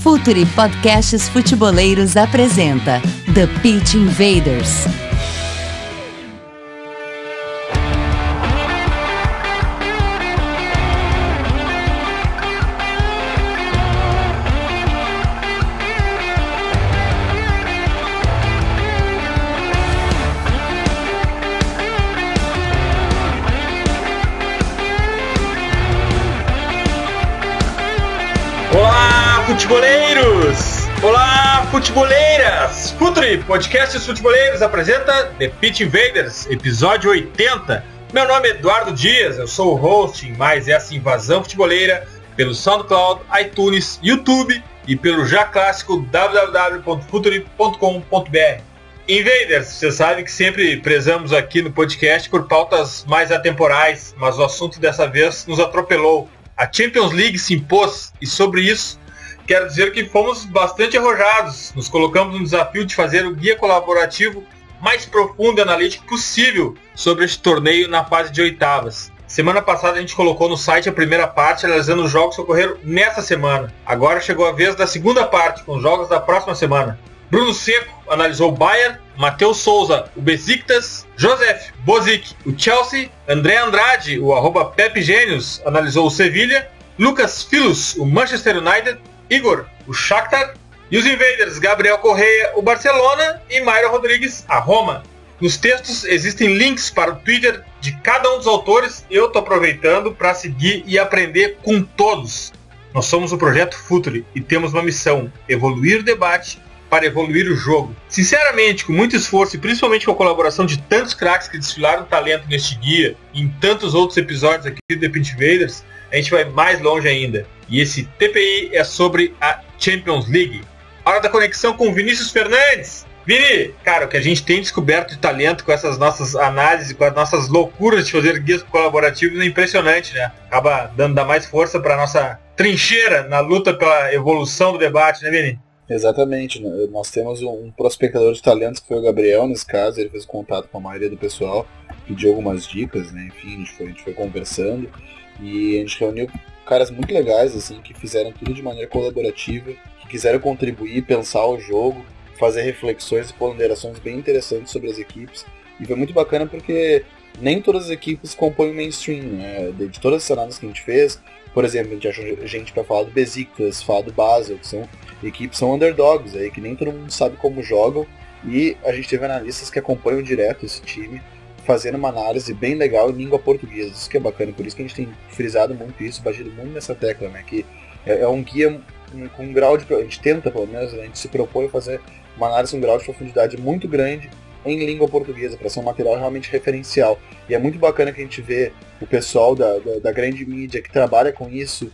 Futuri Podcasts Futeboleiros apresenta The Pitch Invaders. Futeboleiros! Olá, futeboleiras! Futuri Podcasts Futeboleiros apresenta The Pitch Invaders, episódio 80. Meu nome é Eduardo Dias, eu sou o host em mais essa invasão futeboleira pelo SoundCloud, iTunes, YouTube e pelo já clássico www.futuri.com.br. Invaders, você sabe que sempre prezamos aqui no podcast por pautas mais atemporais, mas o assunto dessa vez nos atropelou. A Champions League se impôs e sobre isso quero dizer que fomos bastante arrojados. Nos colocamos no desafio de fazer o guia colaborativo mais profundo e analítico possível sobre este torneio na fase de oitavas. Semana passada a gente colocou no site a primeira parte, analisando os jogos que ocorreram nessa semana. Agora chegou a vez da segunda parte, com os jogos da próxima semana. Bruno Seco analisou o Bayern, Matheus Souza, o Besiktas, Joseph Bozic, o Chelsea, André Andrade, o @PepGênios, analisou o Sevilha, Lucas Filos, o Manchester United, Igor, o Shakhtar, e os Invaders, Gabriel Correia, o Barcelona, e Mayra Rodrigues, a Roma. Nos textos existem links para o Twitter de cada um dos autores. Eu estou aproveitando para seguir e aprender com todos. Nós somos o Projeto Futuri e temos uma missão: evoluir o debate para evoluir o jogo. Sinceramente, com muito esforço e principalmente com a colaboração de tantos craques que desfilaram talento neste guia e em tantos outros episódios aqui do The Pitch Invaders, a gente vai mais longe ainda. E esse TPI é sobre a Champions League. Hora da conexão com o Vinícius Fernandes. Vini, cara, o que a gente tem descoberto de talento com essas nossas análises, com as nossas loucuras de fazer guias colaborativos é impressionante, né? Acaba dando mais força para a nossa trincheira na luta pela evolução do debate, né, Vini? Exatamente, nós temos um prospectador de talentos que foi o Gabriel, nesse caso. Ele fez contato com a maioria do pessoal, pediu algumas dicas, né? Enfim, a gente foi conversando e a gente reuniu caras muito legais, assim, que fizeram tudo de maneira colaborativa, que quiseram contribuir, pensar o jogo, fazer reflexões e ponderações bem interessantes sobre as equipes. E foi muito bacana porque nem todas as equipes compõem o mainstream, né? De todas as análises que a gente fez, por exemplo, a gente achou gente para falar do Besiktas, falar do Basel, que são equipes, são underdogs, aí, que nem todo mundo sabe como jogam, e a gente teve analistas que acompanham direto esse time, fazendo uma análise bem legal em língua portuguesa. Isso que é bacana, por isso que a gente tem frisado muito isso, batido muito nessa tecla, né? Que é um guia com um grau de... A gente tenta, pelo menos, a gente se propõe a fazer uma análise com um grau de profundidade muito grande em língua portuguesa, para ser um material realmente referencial. E é muito bacana que a gente vê o pessoal da grande mídia que trabalha com isso,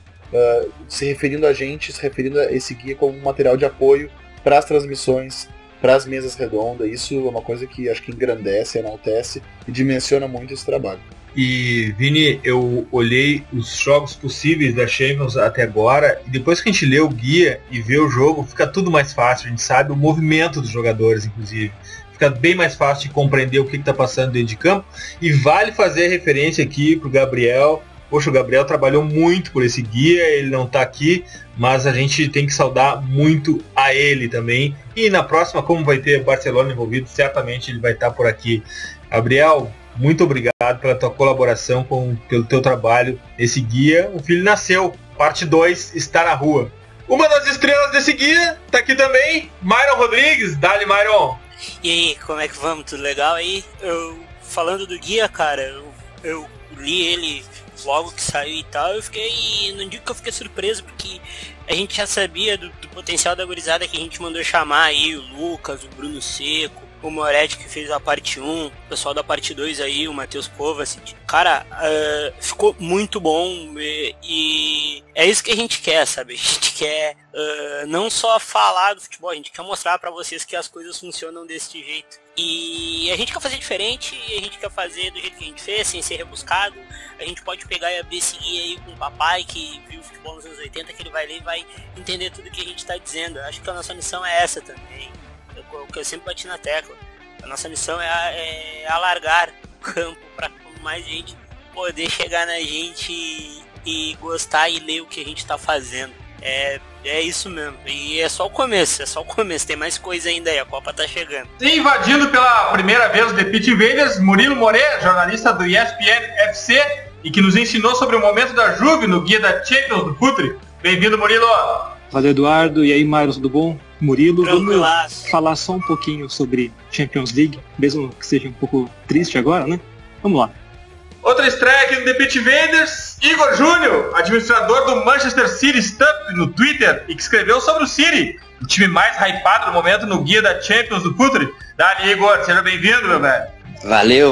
se referindo a gente, se referindo a esse guia como um material de apoio para as transmissões, para as mesas redondas. Isso é uma coisa que acho que engrandece, enaltece e dimensiona muito esse trabalho. E, Vini, eu olhei os jogos possíveis da Champions até agora, e depois que a gente lê o guia e vê o jogo, fica tudo mais fácil. A gente sabe o movimento dos jogadores, inclusive. Fica bem mais fácil de compreender o que está passando dentro de campo. E vale fazer referência aqui para o Gabriel. Poxa, o Gabriel trabalhou muito por esse guia, ele não está aqui, mas a gente tem que saudar muito a ele também. E na próxima, como vai ter Barcelona envolvido, certamente ele vai estar por aqui. Gabriel, muito obrigado pela tua colaboração, pelo teu trabalho nesse guia. O filho nasceu, parte 2 está na rua. Uma das estrelas desse guia está aqui também, Myron Rodrigues. Dale, Myron! E aí, como é que vamos? Tudo legal aí? Falando do guia, cara, eu li ele logo que saiu e tal, não digo que eu fiquei surpreso, porque a gente já sabia do potencial da gurizada que a gente mandou chamar aí, o Lucas, o Bruno Seco, o Moretti que fez a parte 1, o pessoal da parte 2 aí, o Matheus Kovacic. Cara, ficou muito bom e é isso que a gente quer, sabe? A gente quer não só falar do futebol, a gente quer mostrar pra vocês que as coisas funcionam desse jeito. E a gente quer fazer diferente, a gente quer fazer do jeito que a gente fez, sem ser rebuscado. A gente pode pegar e abrir esse guia aí com o papai que viu futebol nos anos 80, que ele vai ler e vai entender tudo que a gente tá dizendo. Eu acho que a nossa missão é essa também. O que eu sempre bati na tecla. A nossa missão é alargar o campo para mais gente poder chegar na gente e gostar e ler o que a gente tá fazendo. É isso mesmo. E é só o começo, tem mais coisa ainda aí, a Copa tá chegando. E invadindo pela primeira vez o The Pitch Invaders, Murilo Moreira, jornalista do ESPN FC, e que nos ensinou sobre o momento da Juve no guia da Champions do Futre. Bem-vindo, Murilo! Valeu, Eduardo. E aí, Myron, tudo bom? Murilo, Tranquilaço. Vamos falar só um pouquinho sobre Champions League, mesmo que seja um pouco triste agora, né? Vamos lá. Outra estreia aqui no The Pitch Invaders, Igor Júnior, administrador do Manchester City Stuff no Twitter, e que escreveu sobre o City, o time mais hypado no momento no guia da Champions do Futre. Dali, Igor, seja bem-vindo, meu velho.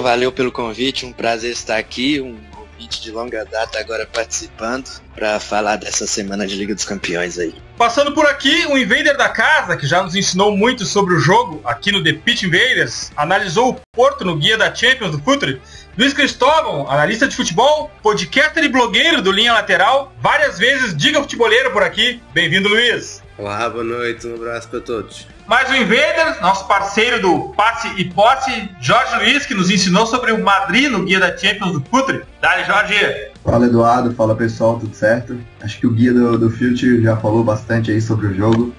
Valeu pelo convite, um prazer estar aqui, um convite de longa data agora participando para falar dessa semana de Liga dos Campeões aí. Passando por aqui, um invader da casa, que já nos ensinou muito sobre o jogo aqui no The Pitch Invaders, analisou o Porto no guia da Champions do Futre. Luiz Cristóvão, analista de futebol, podcaster e blogueiro do Linha Lateral, várias vezes diga futeboleiro por aqui. Bem-vindo, Luiz. Olá, boa noite, um abraço para todos. Mais um invader, nosso parceiro do Passe e Posse, Jorge Luiz, que nos ensinou sobre o Madrid no guia da Champions do Futre. Dale, Jorge. Fala, Eduardo, fala pessoal, tudo certo? Acho que o guia do Future já falou bastante aí sobre o jogo.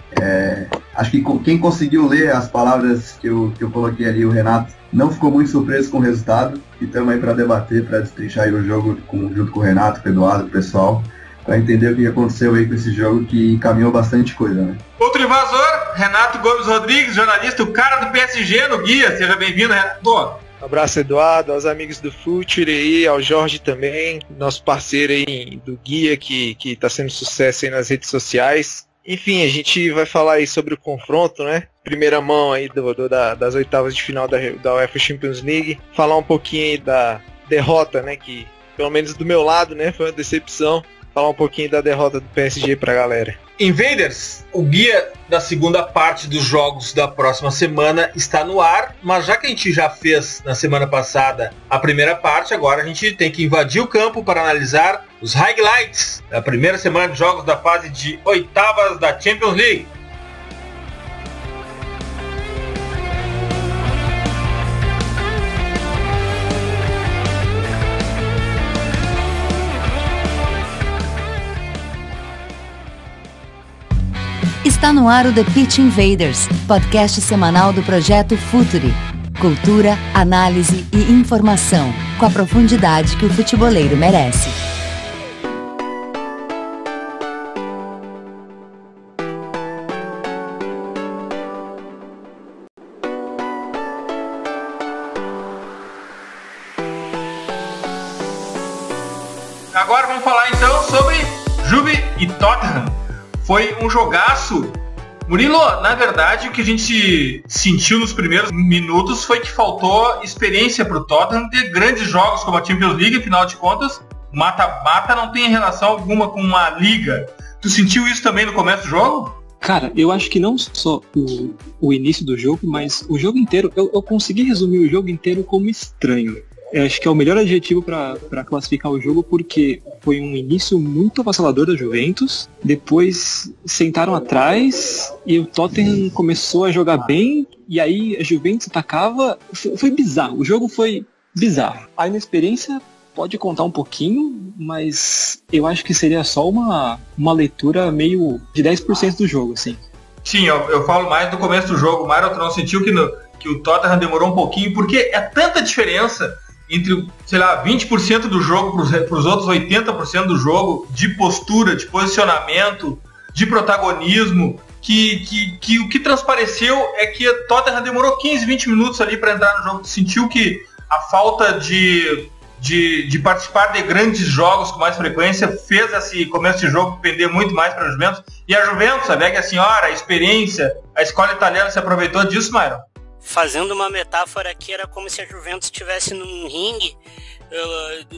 Acho que quem conseguiu ler as palavras que eu coloquei ali, o Renato, não ficou muito surpreso com o resultado. E estamos aí para debater, para destrinchar aí o jogo junto com o Renato, com o Eduardo, com o pessoal, para entender o que aconteceu aí com esse jogo que encaminhou bastante coisa, né? Outro invasor, Renato Gomes Rodrigues, jornalista, o cara do PSG no guia. Seja bem-vindo, Renato. Boa. Um abraço, Eduardo, aos amigos do Future aí, ao Jorge também, nosso parceiro aí do guia que tá sendo sucesso aí nas redes sociais. Enfim, a gente vai falar aí sobre o confronto, né? Primeira mão aí das oitavas de final da UEFA Champions League. Falar um pouquinho aí da derrota, né? Que, pelo menos do meu lado, né? Foi uma decepção. Falar um pouquinho da derrota do PSG pra galera. Invaders, o guia da segunda parte dos jogos da próxima semana está no ar, mas já que a gente já fez na semana passada a primeira parte, agora a gente tem que invadir o campo para analisar os highlights da primeira semana de jogos da fase de oitavas da Champions League. Está no ar o The Pitch Invaders, podcast semanal do Projeto Futuri. Cultura, análise e informação, com a profundidade que o futeboleiro merece. Agora vamos falar então sobre Juve e Tottenham. Foi um jogaço. Murilo, na verdade, o que a gente sentiu nos primeiros minutos foi que faltou experiência para o Tottenham ter grandes jogos como a Champions League, afinal de contas, mata-mata não tem relação alguma com uma liga. Tu sentiu isso também no começo do jogo? Cara, eu acho que não só o início do jogo, mas o jogo inteiro, eu consegui resumir o jogo inteiro como estranho. Eu acho que é o melhor adjetivo para classificar o jogo, porque foi um início muito avassalador da Juventus, depois sentaram atrás e o Tottenham começou a jogar bem, e aí a Juventus atacava. Foi bizarro, o jogo foi bizarro. A inexperiência pode contar um pouquinho, mas eu acho que seria só uma leitura meio de 10% do jogo, assim. Sim, eu falo mais do começo do jogo. O Myron, tu não sentiu que o Tottenham demorou um pouquinho, porque é tanta diferença entre, sei lá, 20% do jogo para os outros 80% do jogo, de postura, de posicionamento, de protagonismo, que o que transpareceu é que a Tottenham demorou 15, 20 minutos ali para entrar no jogo. Tu sentiu que a falta de participar de grandes jogos com mais frequência fez esse começo de jogo pender muito mais para a Juventus? E a Juventus, a velha senhora, a experiência, a escola italiana se aproveitou disso, Myron? Fazendo uma metáfora aqui, era como se a Juventus estivesse num ringue,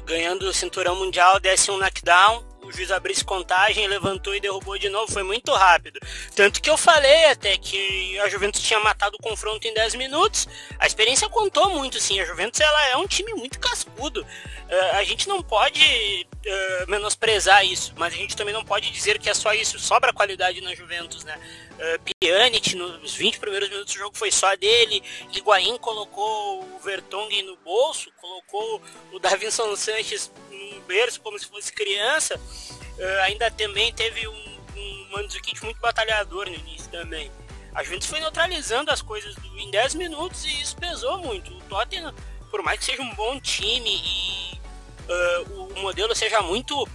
ganhando o cinturão mundial, desse um knockdown, o juiz abrisse contagem, levantou e derrubou de novo. Foi muito rápido. Tanto que eu falei até que a Juventus tinha matado o confronto em 10 minutos. A experiência contou muito, sim. A Juventus, ela é um time muito cascudo. A gente não pode menosprezar isso, mas a gente também não pode dizer que é só isso. Sobra qualidade na Juventus, né? Pjanic, nos 20 primeiros minutos do jogo foi só dele. Higuaín colocou o Vertonghen no bolso, colocou o Davinson Sanchez no berço como se fosse criança. Ainda também teve um Mandzukic muito batalhador no início também. A Juventus foi neutralizando as coisas em 10 minutos e isso pesou muito. O Tottenham, por mais que seja um bom time e o modelo seja muito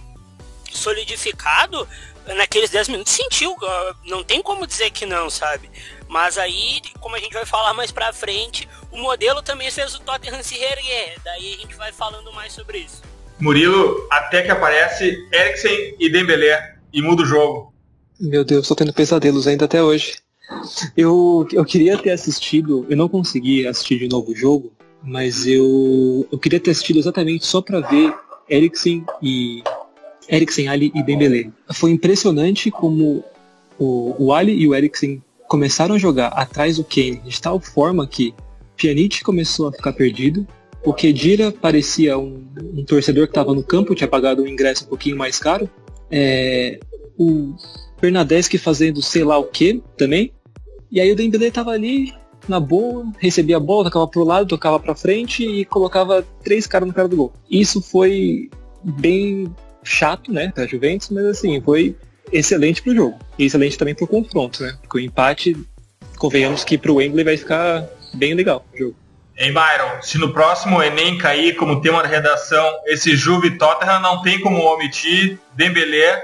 solidificado, naqueles 10 minutos sentiu, não tem como dizer que não, sabe? Mas aí, como a gente vai falar mais pra frente, o modelo também fez o Tottenham se reerguer, daí a gente vai falando mais sobre isso. Murilo, até que aparece Eriksen e Dembélé e muda o jogo. Meu Deus, tô tendo pesadelos ainda até hoje. Eu queria ter assistido, eu não consegui assistir de novo o jogo, mas eu queria ter assistido exatamente só pra ver Eriksen, Ali e Dembélé. Foi impressionante como o Ali e o Eriksen começaram a jogar atrás do Kane de tal forma que Pjanic começou a ficar perdido, o Khedira parecia um torcedor que estava no campo, tinha pagado um ingresso um pouquinho mais caro, o Bernardeschi fazendo sei lá o que também, e aí o Dembélé estava ali na boa, recebia a bola, tocava pro lado, tocava pra frente e colocava 3 caras no cara do gol. Isso foi bem chato, né, pra Juventus, mas assim, foi excelente pro jogo. E excelente também pro confronto, né, porque o empate, convenhamos que pro Wembley vai ficar bem legal o jogo. Hein, Byron, se no próximo Enem cair como tema da redação esse Juve Tottenham, não tem como omitir Dembélé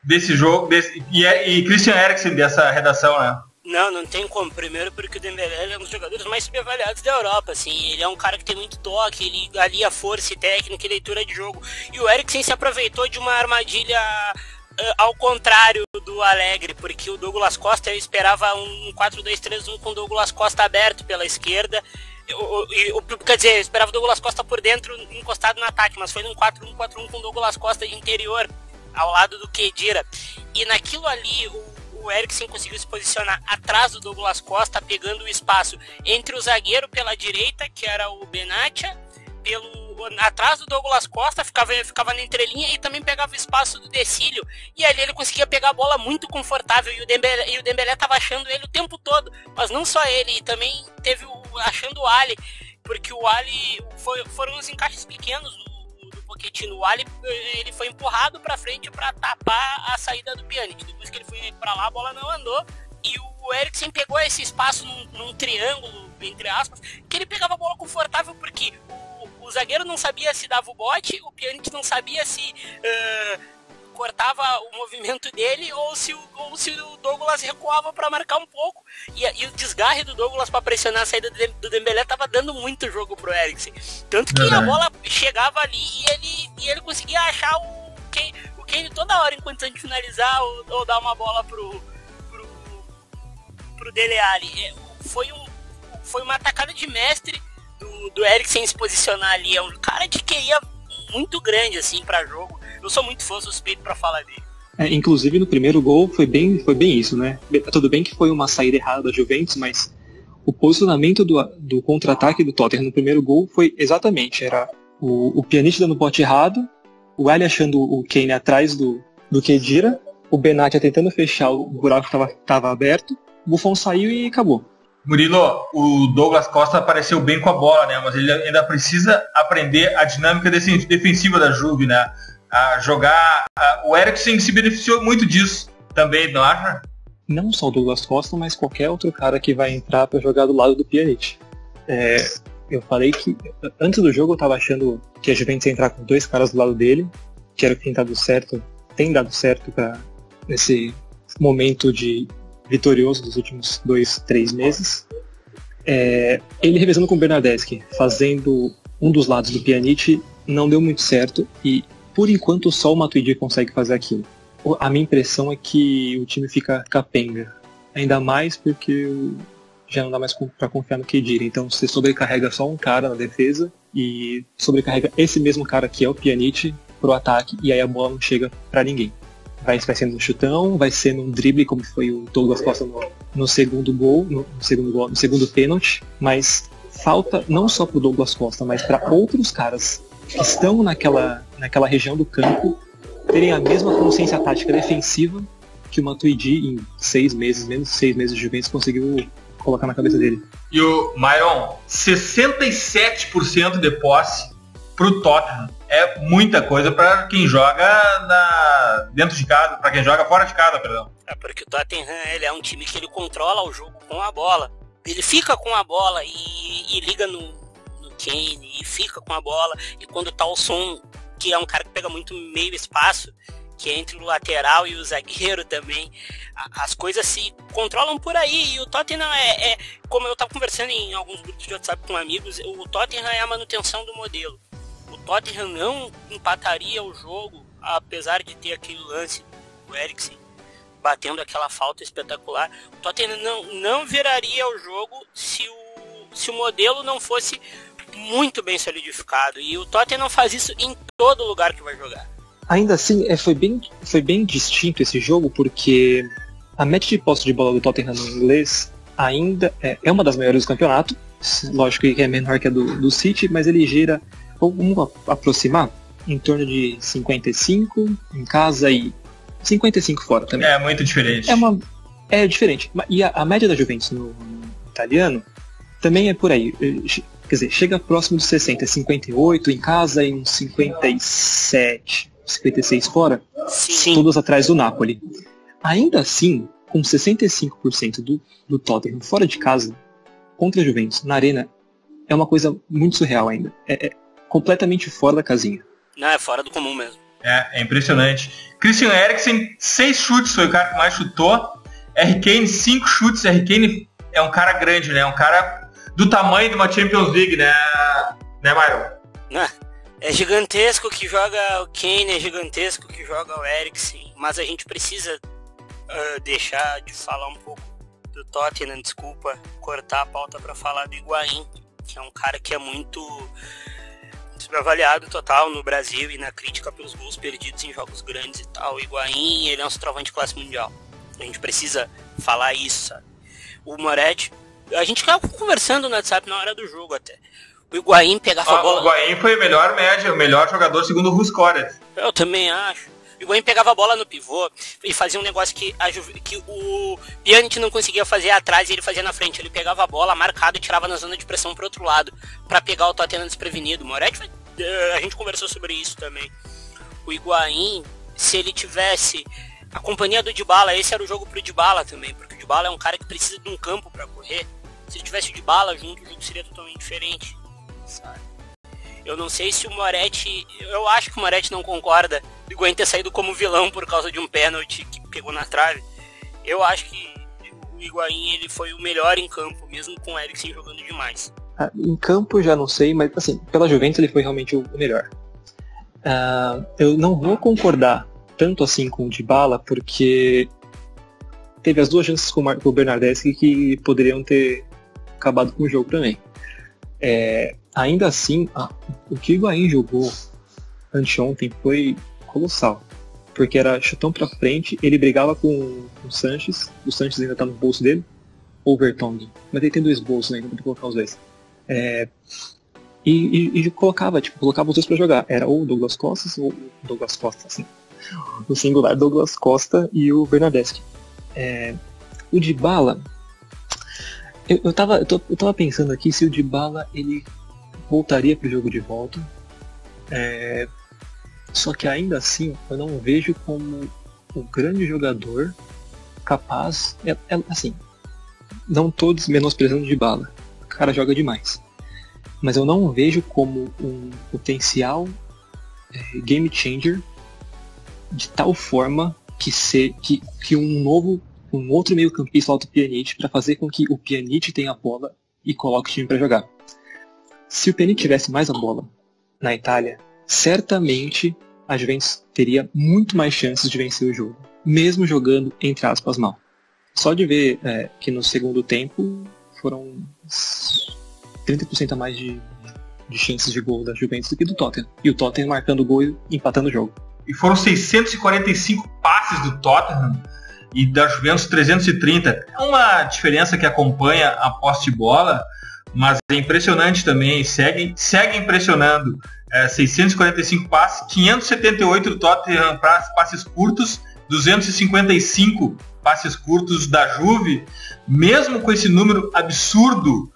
desse jogo e Christian Eriksen dessa redação, né? Não tem como. Primeiro porque o Dembélé é um dos jogadores mais subavaliados da Europa, assim. Ele é um cara que tem muito toque, ele alia força e técnica e leitura de jogo. E o Eriksen se aproveitou de uma armadilha ao contrário do Allegri, porque o Douglas Costa, eu esperava um 4-2-3-1 com o Douglas Costa aberto pela esquerda. Quer dizer, eu esperava o Douglas Costa por dentro, encostado no ataque, mas foi num 4-1-4-1 com o Douglas Costa de interior, ao lado do Khedira. E naquilo ali, o Eriksen conseguiu se posicionar atrás do Douglas Costa, pegando o espaço entre o zagueiro pela direita, que era o Benatia, atrás do Douglas Costa, ficava na entrelinha e também pegava o espaço do Decílio. E ali ele conseguia pegar a bola muito confortável e o Dembélé estava achando ele o tempo todo. Mas não só ele, e também teve achando o Ali, porque o Ali foram uns encaixes pequenos do Pochettino. O Ali ele foi empurrado para frente para tapar a saída do Pjanic. Depois que ele foi para lá, a bola não andou. E o Eriksen pegou esse espaço num triângulo, entre aspas, que ele pegava a bola confortável, porque o zagueiro não sabia se dava o bote, o Pjanic não sabia se cortava o movimento dele ou se o Douglas recuava para marcar um pouco. E o desgarre do Douglas para pressionar a saída do Dembélé estava dando muito jogo pro Eriksen. Tanto que a bola chegava ali e ele conseguia achar o Kane toda hora enquanto a gente finalizar ou dar uma bola pro Dele Alli. Foi uma atacada de mestre do Eriksen se posicionar ali. É um cara de QI muito grande assim para jogo. Eu sou muito fã, suspeito para falar dele. Inclusive no primeiro gol foi bem isso, né? Tudo bem que foi uma saída errada da Juventus, mas o posicionamento do contra-ataque do Tottenham no primeiro gol foi exatamente, era o Pjanic dando bote errado, o Ali achando o Kane atrás do Khedira, o Benatia tentando fechar o buraco que estava aberto, o Buffon saiu e acabou. Murilo, o Douglas Costa apareceu bem com a bola, né? Mas ele ainda precisa aprender a dinâmica defensiva da Juve, né? A jogar. O Eriksen se beneficiou muito disso também, não acha? Não só o Douglas Costa, mas qualquer outro cara que vai entrar para jogar do lado do Pjanic. Eu falei que antes do jogo eu tava achando que a Juventus ia entrar com 2 caras do lado dele, que era o que tem dado certo nesse momento de vitorioso dos últimos 2-3 meses. Ele revezando com o Bernardeschi, fazendo um dos lados do Pjanic, não deu muito certo e por enquanto só o Matuidi consegue fazer aquilo. A minha impressão é que o time fica capenga, ainda mais porque já não dá mais para confiar no Khedira. Então você sobrecarrega só um cara na defesa e sobrecarrega esse mesmo cara que é o Pjanic pro ataque e aí a bola não chega para ninguém. Vai ser no chutão, vai ser num drible como foi o Douglas Costa no segundo pênalti, mas falta não só pro Douglas Costa, mas para outros caras que estão naquela região do campo terem a mesma consciência tática defensiva que o Matuidi em 6 meses, menos 6 meses de Juventus, conseguiu colocar na cabeça dele. E o Myron, 67% de posse pro Tottenham. É muita coisa para quem joga dentro de casa, para quem joga fora de casa, perdão. É porque o Tottenham, ele é um time que ele controla o jogo com a bola. Ele fica com a bola e liga no Kane, e fica com a bola, e quando tá o Son, que é um cara que pega muito meio espaço, que é entre o lateral e o zagueiro também, as coisas se controlam por aí, e o Tottenham como eu tava conversando em alguns grupos de WhatsApp com amigos, o Tottenham é a manutenção do modelo. O Tottenham não empataria o jogo, apesar de ter aquele lance do Eriksen batendo aquela falta espetacular. O Tottenham não viraria o jogo se o modelo não fosse muito bem solidificado, e o Tottenham faz isso em todo lugar que vai jogar. Ainda assim, foi bem distinto esse jogo, porque a média de posse de bola do Tottenham no inglês ainda é uma das maiores do campeonato. Lógico que é menor que a do City, mas ele gira, vamos aproximar, em torno de 55 em casa e 55 fora também. É muito diferente. É diferente. E a média da Juventus no italiano também é por aí. Quer dizer, chega próximo dos 60, 58 em casa e uns 57, 56 fora. Sim. Todos atrás do Napoli. Ainda assim, com 65% do Tottenham fora de casa, contra a Juventus, na Arena, é uma coisa muito surreal ainda. É completamente fora da casinha. Não, é fora do comum mesmo. É impressionante. Christian Eriksen, 6 chutes, foi o cara que mais chutou. Harry Kane, 5 chutes. Harry Kane é um cara grande, né? Um cara do tamanho de uma Champions League, né, Myron? É gigantesco que joga o Kane, é gigantesco que joga o Eriksen, mas a gente precisa deixar de falar um pouco do Tottenham, desculpa cortar a pauta para falar do Higuaín, que é um cara que é muito avaliado total no Brasil e na crítica pelos gols perdidos em jogos grandes e tal. O Higuaín, ele é um centroavante de classe mundial. A gente precisa falar isso, sabe? O Moretti, a gente ficava conversando no WhatsApp na hora do jogo até. O Higuaín pegava a bola... O Higuaín foi a melhor média, o melhor jogador segundo o WhoScored. Eu também acho. O Higuaín pegava a bola no pivô e fazia um negócio que o Pjanic não conseguia fazer atrás e ele fazia na frente. Ele pegava a bola marcado e tirava na zona de pressão pro outro lado, para pegar o Tottenham desprevenido. O Moretti, a gente conversou sobre isso também. O Higuaín, se ele tivesse a companhia do Dybala, esse era o jogo pro Dybala também, porque o Dybala é um cara que precisa de um campo para correr. Se ele tivesse o Dybala junto, o jogo seria totalmente diferente, sabe? Eu não sei se o Moretti... Eu acho que o Moretti não concorda do Higuaín ter saído como vilão por causa de um pênalti que pegou na trave. Eu acho que o Higuaín, ele foi o melhor em campo, mesmo com o Eriksen jogando demais. Em campo já não sei, mas assim, pela Juventus ele foi realmente o melhor. Eu não vou concordar tanto assim com o Dybala, porque teve as duas chances com o Bernardeschi que poderiam ter acabado com o jogo também. Ainda assim, o que o Higuaín jogou anteontem foi colossal, porque era chutão pra frente, ele brigava com o Sanches ainda tá no bolso dele, ou o Vertonghen, mas ele tem 2 bolsos ainda, pra colocar os 2. E colocava os dois pra jogar, era ou o Douglas Costa, assim, no singular, Douglas Costa e o Bernardeschi. O Dybala, eu tava pensando aqui se o Dybala ele voltaria pro jogo de volta, só que ainda assim eu não vejo como um grande jogador capaz, assim, não todos menosprezando o Dybala, o cara joga demais, mas eu não vejo como um potencial game changer de tal forma que um outro meio campista alto Pjanic para fazer com que o Pjanic tenha a bola e coloque o time para jogar. Se o Pjanic tivesse mais a bola na Itália, certamente a Juventus teria muito mais chances de vencer o jogo, mesmo jogando, entre aspas, mal. Só de ver que no segundo tempo foram 30% a mais de chances de gol da Juventus do que do Tottenham. E o Tottenham marcando gol e empatando o jogo. E foram 645 passes do Tottenham e da Juventus 330. É uma diferença que acompanha a posse de bola, mas é impressionante também, segue impressionando. 645 passes, 578 do Tottenham para passes curtos, 255 passes curtos da Juve. Mesmo com esse número absurdo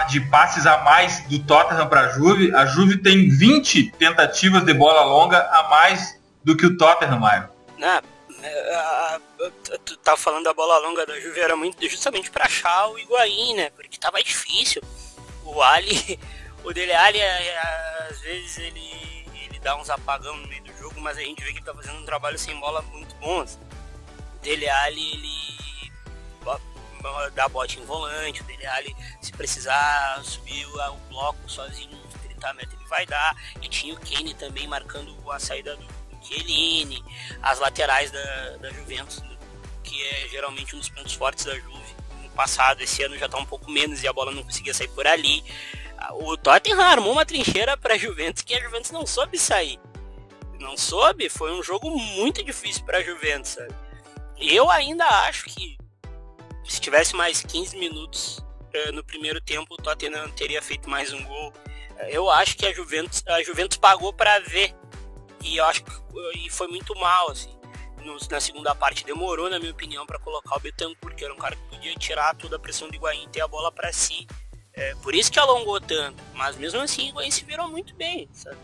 de passes a mais do Tottenham para a Juve tem 20 tentativas de bola longa a mais do que o Tottenham, Mário. Tu tava falando da bola longa da Juve, era muito justamente para achar o Higuaín, né? Porque tava difícil. O Dele Alli, às vezes ele dá uns apagão no meio do jogo, mas a gente vê que ele tá fazendo um trabalho sem bola muito bom. O Dele Alli, ele dá bote em volante, o Dele Alli, se precisar subir o bloco sozinho uns 30 metros, ele vai dar. E tinha o Kane também marcando a saída do Chiellini, as laterais da Juventus, que é geralmente um dos pontos fortes da Juve. No passado, esse ano já tá um pouco menos e a bola não conseguia sair por ali. O Tottenham armou uma trincheira pra Juventus que a Juventus não soube sair. Não soube, foi um jogo muito difícil pra Juventus, sabe? Eu ainda acho que se tivesse mais 15 minutos no primeiro tempo, o Tottenham teria feito mais um gol. Eu acho que a Juventus pagou pra ver. E eu acho que foi muito mal, assim. Na segunda parte demorou, na minha opinião, para colocar o Bentancur, que era um cara que podia tirar toda a pressão do Higuaín e ter a bola para si. Por isso que alongou tanto. Mas mesmo assim, o Higuaín se virou muito bem, sabe?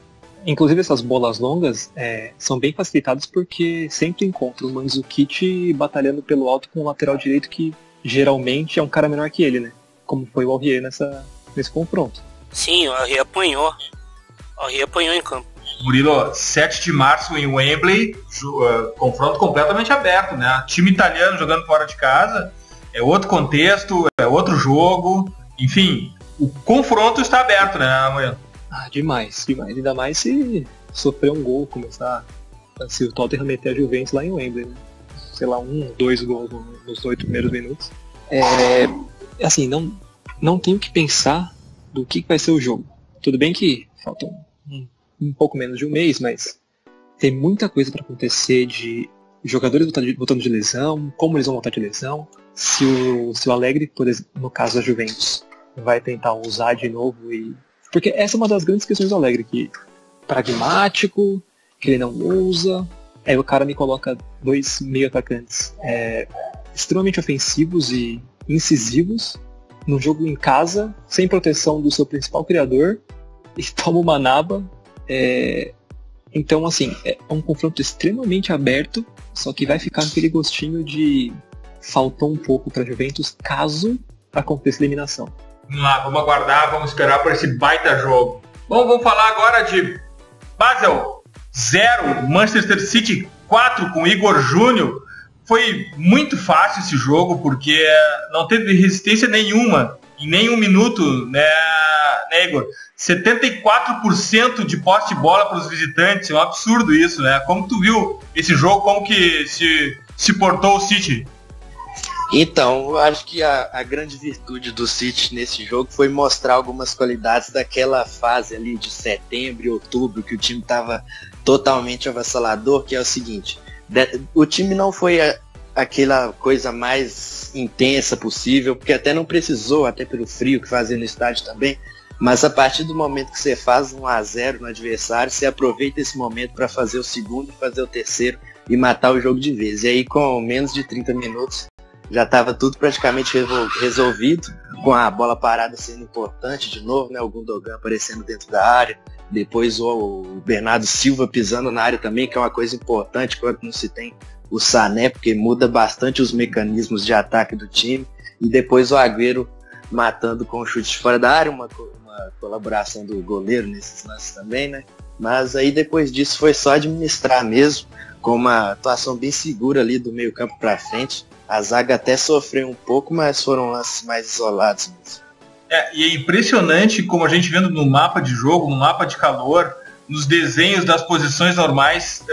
Inclusive essas bolas longas são bem facilitadas porque sempre encontra o Mandzukic batalhando pelo alto com o lateral direito, que geralmente é um cara menor que ele, né? Como foi o Aurier nesse confronto. Sim, o Aurier apanhou. O Aurier apanhou em campo. Murilo, 7 de março em Wembley, confronto completamente aberto, né? Time italiano jogando fora de casa, é outro contexto, é outro jogo, enfim, o confronto está aberto, né, Murilo? Demais. Ainda mais se sofrer um gol, se o Tottenham meter a Juventus lá em Wembley, né? Sei lá, 2 gols nos 8 primeiros minutos. Assim, não tenho que pensar do que vai ser o jogo. Tudo bem que faltam um pouco menos de um mês, mas tem muita coisa para acontecer, de jogadores voltando de lesão, como eles vão voltar de lesão, se o Allegri, por exemplo, no caso da Juventus, vai tentar usar de novo, porque essa é uma das grandes questões do Allegri, que pragmático, que ele não usa, aí o cara me coloca 2 meio atacantes extremamente ofensivos e incisivos, num jogo em casa, sem proteção do seu principal criador, e toma uma naba. Então, assim, é um confronto extremamente aberto, só que vai ficar aquele gostinho de faltou um pouco para Juventus caso aconteça a eliminação. Vamos lá, vamos aguardar, vamos esperar por esse baita jogo. Bom, vamos falar agora de Basel 0, Manchester City 4 com Igor Júnior. Foi muito fácil esse jogo, porque não teve resistência nenhuma, em nenhum minuto, né, Igor? 74% de posse de bola para os visitantes, é um absurdo isso, né? Como tu viu esse jogo, como que se portou o City? Então, eu acho que a grande virtude do City nesse jogo foi mostrar algumas qualidades daquela fase ali de setembro e outubro, que o time estava totalmente avassalador, que é o seguinte, o time não foi aquela coisa mais intensa possível, porque até não precisou, até pelo frio que fazia no estádio também, mas a partir do momento que você faz 1-0 no adversário, você aproveita esse momento para fazer o segundo e fazer o terceiro e matar o jogo de vez. E aí, com menos de 30 minutos, já estava tudo praticamente resolvido, com a bola parada sendo importante de novo, né? O Gundogan aparecendo dentro da área, depois o Bernardo Silva pisando na área também, que é uma coisa importante quando não se tem o Sané, porque muda bastante os mecanismos de ataque do time, e depois o Agüero matando com o chute fora da área, uma colaboração do goleiro nesses lances também, né? Mas aí depois disso foi só administrar mesmo, com uma atuação bem segura ali do meio campo para frente. A zaga até sofreu um pouco, mas foram lances mais isolados mesmo. E é impressionante como a gente vendo no mapa de jogo, no mapa de calor, nos desenhos das posições normais,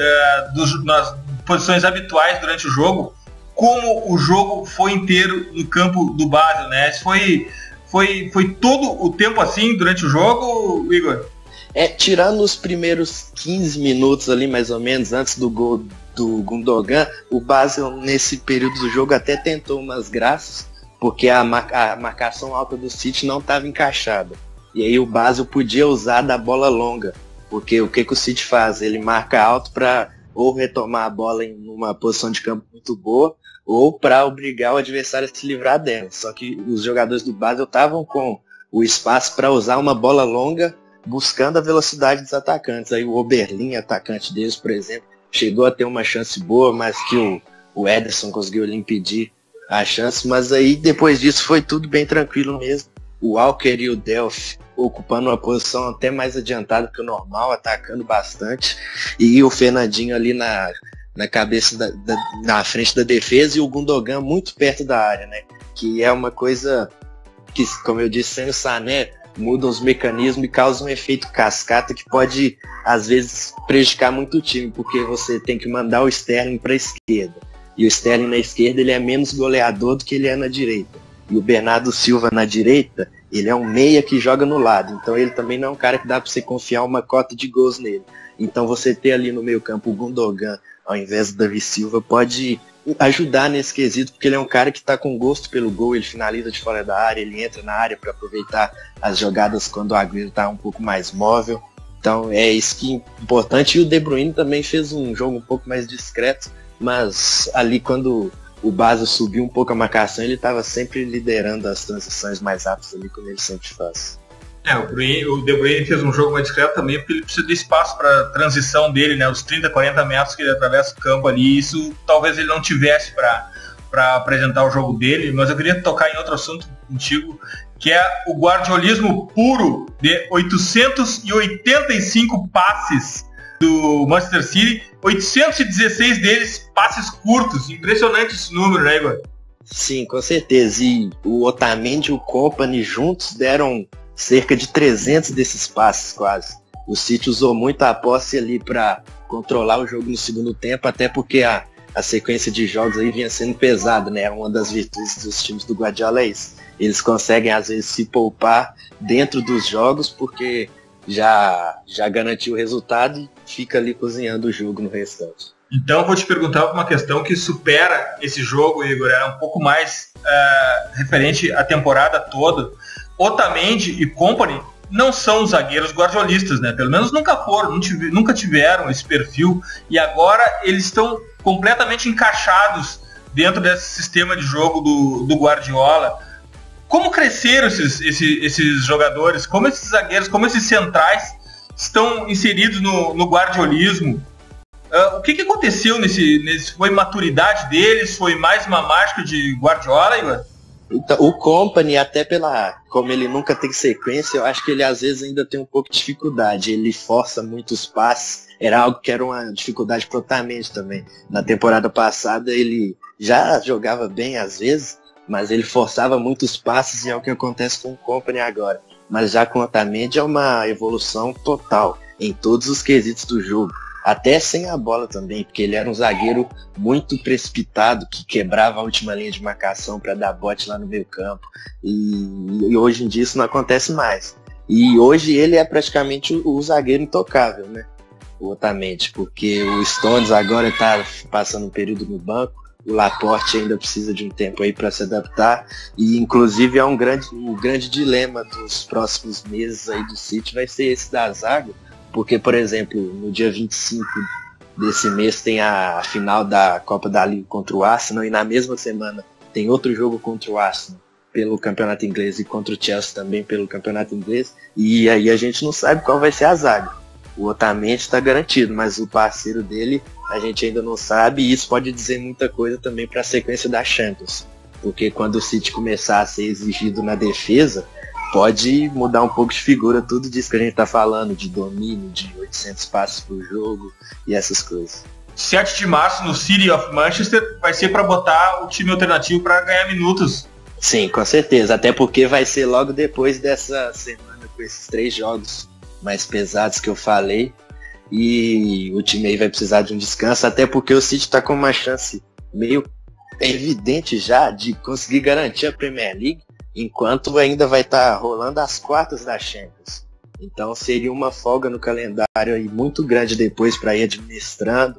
nas posições habituais durante o jogo, como o jogo foi inteiro no campo do Basel, né? Foi todo o tempo assim durante o jogo, Igor? Tirando os primeiros 15 minutos ali, mais ou menos, antes do gol do Gundogan, o Basel nesse período do jogo até tentou umas graças, porque a marcação alta do City não estava encaixada. E aí o Basel podia usar da bola longa, porque o que o City faz? Ele marca alto para ou retomar a bola em uma posição de campo muito boa, ou para obrigar o adversário a se livrar dela. Só que os jogadores do Basel estavam com o espaço para usar uma bola longa buscando a velocidade dos atacantes. Aí o Oberlin, atacante deles, por exemplo, chegou a ter uma chance boa, mas que o Ederson conseguiu lhe impedir a chance. Mas aí depois disso foi tudo bem tranquilo mesmo. O Walker e o Delph ocupando uma posição até mais adiantada que o normal, atacando bastante. E o Fernandinho ali na cabeça na frente da defesa e o Gundogan muito perto da área, né? Que é uma coisa que, como eu disse, sem o Sané, mudam os mecanismos e causam um efeito cascata que pode, às vezes, prejudicar muito o time, porque você tem que mandar o Sterling para a esquerda. E o Sterling na esquerda ele é menos goleador do que ele é na direita. E o Bernardo Silva na direita, ele é um meia que joga no lado. Então ele também não é um cara que dá para você confiar uma cota de gols nele. Então você ter ali no meio campo o Gundogan ao invés do Davi Silva pode ajudar nesse quesito, porque ele é um cara que está com gosto pelo gol, ele finaliza de fora da área, ele entra na área para aproveitar as jogadas quando o Agüero está um pouco mais móvel. Então é isso que é importante. E o De Bruyne também fez um jogo um pouco mais discreto, mas ali quando o Basel subiu um pouco a marcação, ele estava sempre liderando as transições mais rápidas ali, como ele sempre faz. O De Bruyne fez um jogo mais discreto também, porque ele precisa de espaço para transição dele, né? Os 30, 40 metros que ele atravessa o campo ali, isso talvez ele não tivesse para apresentar o jogo dele, mas eu queria tocar em outro assunto contigo, que é o guardiolismo puro de 885 passes do Manchester City, 816 deles passes curtos. Impressionante esse número, né, Igor? Sim, com certeza. E o Otamendi e o Kompany juntos deram cerca de 300 desses passes quase. O City usou muito a posse ali para controlar o jogo no segundo tempo, até porque a sequência de jogos aí vinha sendo pesada, né? Uma das virtudes dos times do Guardiola é isso. Eles conseguem às vezes se poupar dentro dos jogos porque já garantiu o resultado e fica ali cozinhando o jogo no restante. Então eu vou te perguntar uma questão que supera esse jogo, Igor, é um pouco mais referente à temporada toda. Otamendi e Kompany não são zagueiros guardiolistas, né? Pelo menos nunca foram, nunca tiveram esse perfil, e agora eles estão completamente encaixados dentro desse sistema de jogo do Guardiola. Como cresceram esses jogadores? Como esses zagueiros, como esses centrais estão inseridos no guardiolismo? O que aconteceu nesse? Foi maturidade deles? Foi mais uma mágica de Guardiola, Igor? Então, o Kompany, até como ele nunca tem sequência, eu acho que ele às vezes ainda tem um pouco de dificuldade. Ele força muitos passes. Era algo que era uma dificuldade pro Otamendi também. Na temporada passada ele já jogava bem às vezes, mas ele forçava muitos passes e é o que acontece com o Kompany agora. Mas já com o Otamendi é uma evolução total em todos os quesitos do jogo. Até sem a bola também, porque ele era um zagueiro muito precipitado, que quebrava a última linha de marcação para dar bote lá no meio campo. E hoje em dia isso não acontece mais. E hoje ele é praticamente o zagueiro intocável, né? O Otamendi, porque o Stones agora está passando um período no banco, o Laporte ainda precisa de um tempo aí para se adaptar, e inclusive é um grande dilema dos próximos meses aí do City vai ser esse da zaga. Porque, por exemplo, no dia 25 desse mês tem a final da Copa da Liga contra o Arsenal e na mesma semana tem outro jogo contra o Arsenal pelo Campeonato Inglês e contra o Chelsea também pelo Campeonato Inglês. E aí a gente não sabe qual vai ser a zaga. O Otamendi está garantido, mas o parceiro dele a gente ainda não sabe, e isso pode dizer muita coisa também para a sequência da Champions. Porque quando o City começar a ser exigido na defesa, pode mudar um pouco de figura tudo disso que a gente tá falando, de domínio, de 800 passes por jogo e essas coisas. 7 de março no City of Manchester vai ser para botar o time alternativo para ganhar minutos. Sim, com certeza, até porque vai ser logo depois dessa semana com esses 3 jogos mais pesados que eu falei, e o time aí vai precisar de um descanso, até porque o City tá com uma chance meio evidente já de conseguir garantir a Premier League, enquanto ainda vai estar rolando as quartas da Champions. Então seria uma folga no calendário aí muito grande depois para ir administrando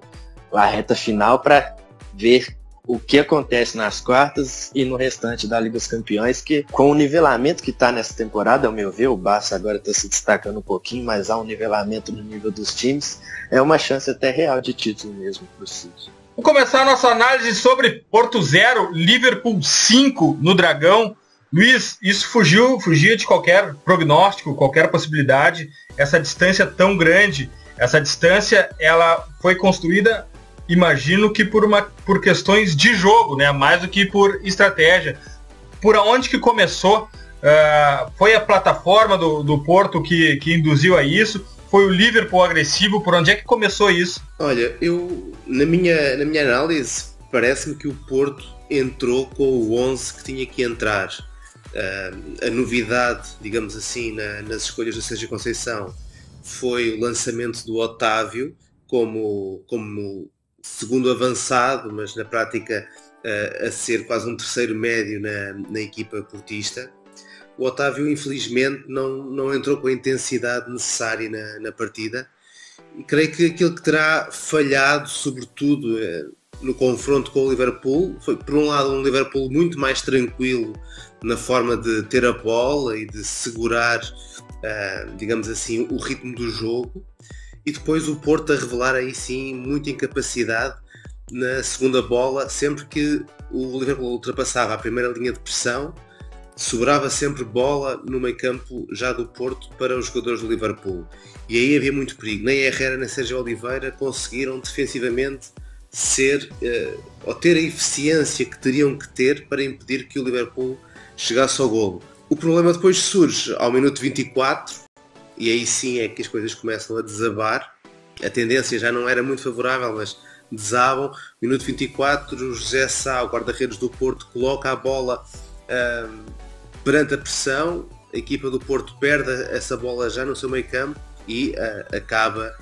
a reta final para ver o que acontece nas quartas e no restante da Liga dos Campeões, que com o nivelamento que está nessa temporada, ao meu ver, o Barça agora está se destacando um pouquinho, mas há um nivelamento no nível dos times, é uma chance até real de título mesmo para o City. Vamos começar a nossa análise sobre Porto 0, Liverpool 5 no Dragão. Luiz, isso fugia de qualquer prognóstico, qualquer possibilidade, essa distância tão grande. Essa distância, ela foi construída, imagino que por questões de jogo, né? Mais do que por estratégia. Por onde que começou? Foi a plataforma do Porto que induziu a isso? Foi o Liverpool agressivo? Por onde é que começou isso? Olha, na minha análise, parece-me que o Porto entrou com o 11 que tinha que entrar. A novidade, digamos assim, nas escolhas do Sérgio Conceição foi o lançamento do Otávio como segundo avançado, mas na prática a ser quase um terceiro médio na equipa portista. O Otávio, infelizmente, não entrou com a intensidade necessária na partida, e creio que aquilo que terá falhado, sobretudo no confronto com o Liverpool, foi, por um lado, um Liverpool muito mais tranquilo na forma de ter a bola e de segurar, digamos assim, o ritmo do jogo, e depois o Porto a revelar aí sim muita incapacidade na segunda bola. Sempre que o Liverpool ultrapassava a primeira linha de pressão, sobrava sempre bola no meio campo já do Porto para os jogadores do Liverpool, e aí havia muito perigo. Nem Herrera nem Sérgio Oliveira conseguiram defensivamente ou ter a eficiência que teriam que ter para impedir que o Liverpool chegasse ao golo. O problema depois surge ao minuto 24, e aí sim é que as coisas começam a desabar. A tendência já não era muito favorável, mas desabam. Minuto 24, o José Sá, o guarda-redes do Porto, coloca a bola perante a pressão. A equipa do Porto perde essa bola já no seu meio campo e acaba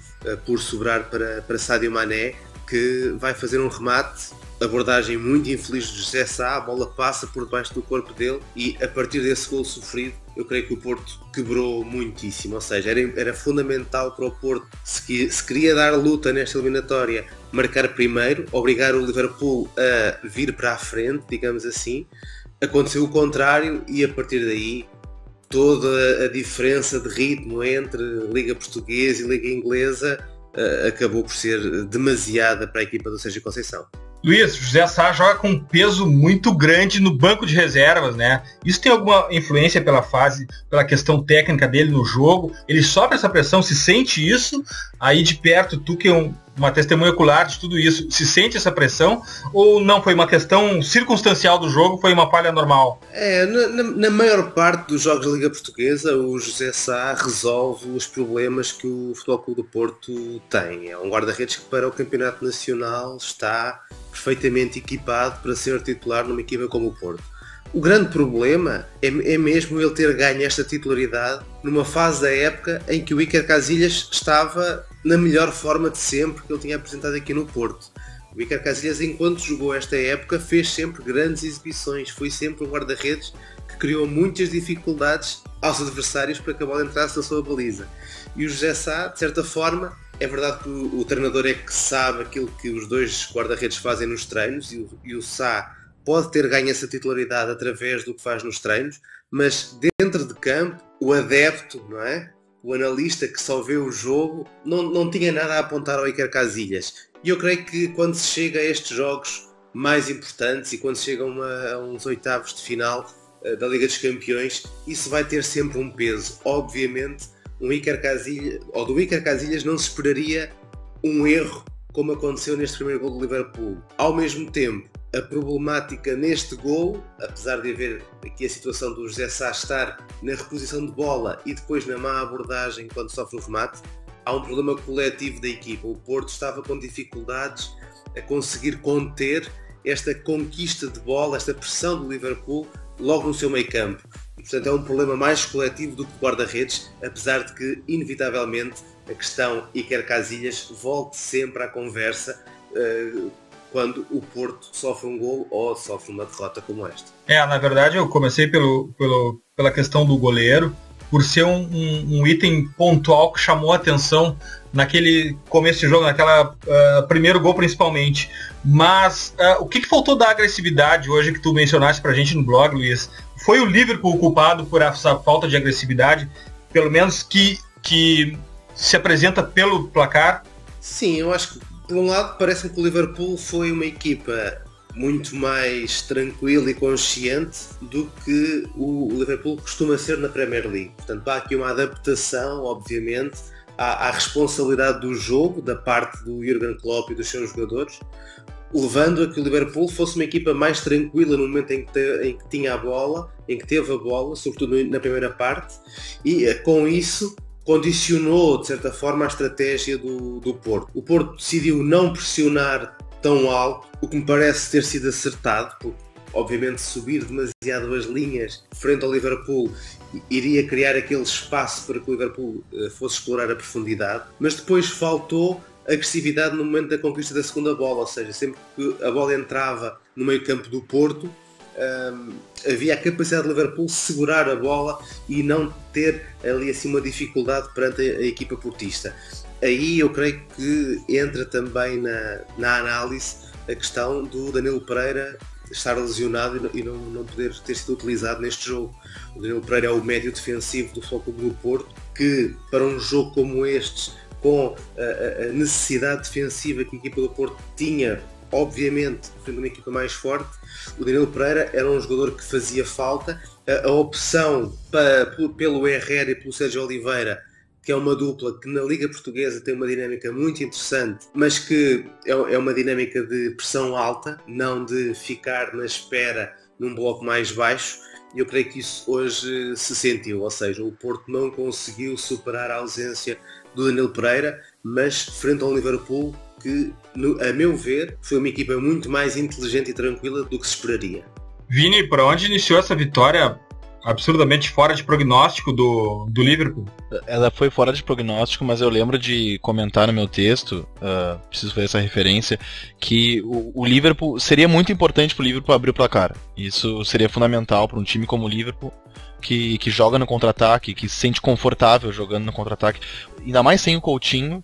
por sobrar para Sadio Mané, que vai fazer um remate. Abordagem muito infeliz de José Sá, a bola passa por debaixo do corpo dele, e a partir desse golo sofrido, eu creio que o Porto quebrou muitíssimo. Ou seja, era fundamental para o Porto, se queria dar luta nesta eliminatória, marcar primeiro, obrigar o Liverpool a vir para a frente, digamos assim. Aconteceu o contrário, e a partir daí toda a diferença de ritmo entre Liga Portuguesa e Liga Inglesa acabou por ser demasiada para a equipa do Sérgio Conceição. Luiz, José Sá joga com um peso muito grande no banco de reservas, né? Isso tem alguma influência pela questão técnica dele no jogo? Ele sofre essa pressão, se sente isso? Aí de perto, tu que é uma testemunha ocular de tudo isso, se sente essa pressão? Ou não, foi uma questão circunstancial do jogo, foi uma falha normal? Na maior parte dos jogos da Liga Portuguesa, o José Sá resolve os problemas que o Futebol Clube do Porto tem. É um guarda-redes que para o Campeonato Nacional está perfeitamente equipado para ser titular numa equipa como o Porto. O grande problema é mesmo ele ter ganho esta titularidade numa fase da época em que o Iker Casillas estava na melhor forma de sempre que ele tinha apresentado aqui no Porto. O Iker Casillas, enquanto jogou esta época, fez sempre grandes exibições, foi sempre um guarda-redes que criou muitas dificuldades aos adversários para que a bola entrasse na sua baliza. E o José Sá, de certa forma, é verdade que o treinador é que sabe aquilo que os dois guarda-redes fazem nos treinos, e o Sá pode ter ganho essa titularidade através do que faz nos treinos, mas dentro de campo, o adepto, não é? O analista que só vê o jogo, não tinha nada a apontar ao Iker Casillas. E eu creio que quando se chega a estes jogos mais importantes e quando se chega a uns oitavos de final da Liga dos Campeões, isso vai ter sempre um peso. Obviamente, do Iker Casillas não se esperaria um erro como aconteceu neste primeiro gol do Liverpool. Ao mesmo tempo, a problemática neste gol, apesar de haver aqui a situação do José Sá estar na reposição de bola e depois na má abordagem quando sofre o remate, há um problema coletivo da equipa. O Porto estava com dificuldades a conseguir conter esta conquista de bola, esta pressão do Liverpool logo no seu meio campo. E, portanto, é um problema mais coletivo do que guarda-redes, apesar de que, inevitavelmente, a questão Iker Casillas volte sempre à conversa quando o Porto sofre um golo ou sofre uma derrota como esta. Na verdade, eu comecei pela questão do goleiro, por ser um item pontual que chamou a atenção naquele começo de jogo, naquela primeiro gol principalmente. Mas o que faltou da agressividade hoje que tu mencionaste pra gente no blog, Luiz? Foi o Liverpool culpado por essa falta de agressividade, pelo menos que se apresenta pelo placar? Sim, eu acho que por um lado parece-me que o Liverpool foi uma equipa muito mais tranquilo e consciente do que o Liverpool costuma ser na Premier League. Portanto, há aqui uma adaptação, obviamente, à responsabilidade do jogo, da parte do Jürgen Klopp e dos seus jogadores, levando a que o Liverpool fosse uma equipa mais tranquila no momento em que tinha a bola, em que teve a bola, sobretudo na primeira parte, e com isso condicionou, de certa forma, a estratégia do Porto. O Porto decidiu não pressionar tão alto, o que me parece ter sido acertado, porque obviamente subir demasiado as linhas frente ao Liverpool iria criar aquele espaço para que o Liverpool fosse explorar a profundidade, mas depois faltou agressividade no momento da conquista da segunda bola, ou seja, sempre que a bola entrava no meio campo do Porto, havia a capacidade de Liverpool segurar a bola e não ter ali assim uma dificuldade perante a equipa portista. Aí eu creio que entra também na análise a questão do Danilo Pereira estar lesionado e não poder ter sido utilizado neste jogo. O Danilo Pereira é o médio defensivo do Futebol Clube do Porto, que para um jogo como este, com a necessidade defensiva que a equipa do Porto tinha, obviamente, frente a uma equipa mais forte, o Danilo Pereira era um jogador que fazia falta. A opção pelo Herrera e pelo Sérgio Oliveira, que é uma dupla que na Liga Portuguesa tem uma dinâmica muito interessante, mas que é uma dinâmica de pressão alta, não de ficar na espera num bloco mais baixo, e eu creio que isso hoje se sentiu, ou seja, o Porto não conseguiu superar a ausência do Danilo Pereira, mas frente ao Liverpool, que, a meu ver, foi uma equipa muito mais inteligente e tranquila do que se esperaria. Vini, para onde iniciou essa vitória absurdamente fora de prognóstico do Liverpool? Ela foi fora de prognóstico, mas eu lembro de comentar no meu texto, preciso fazer essa referência, que o Liverpool seria muito importante para o Liverpool abrir o placar. Isso seria fundamental para um time como o Liverpool, que joga no contra-ataque, que se sente confortável jogando no contra-ataque, ainda mais sem o Coutinho.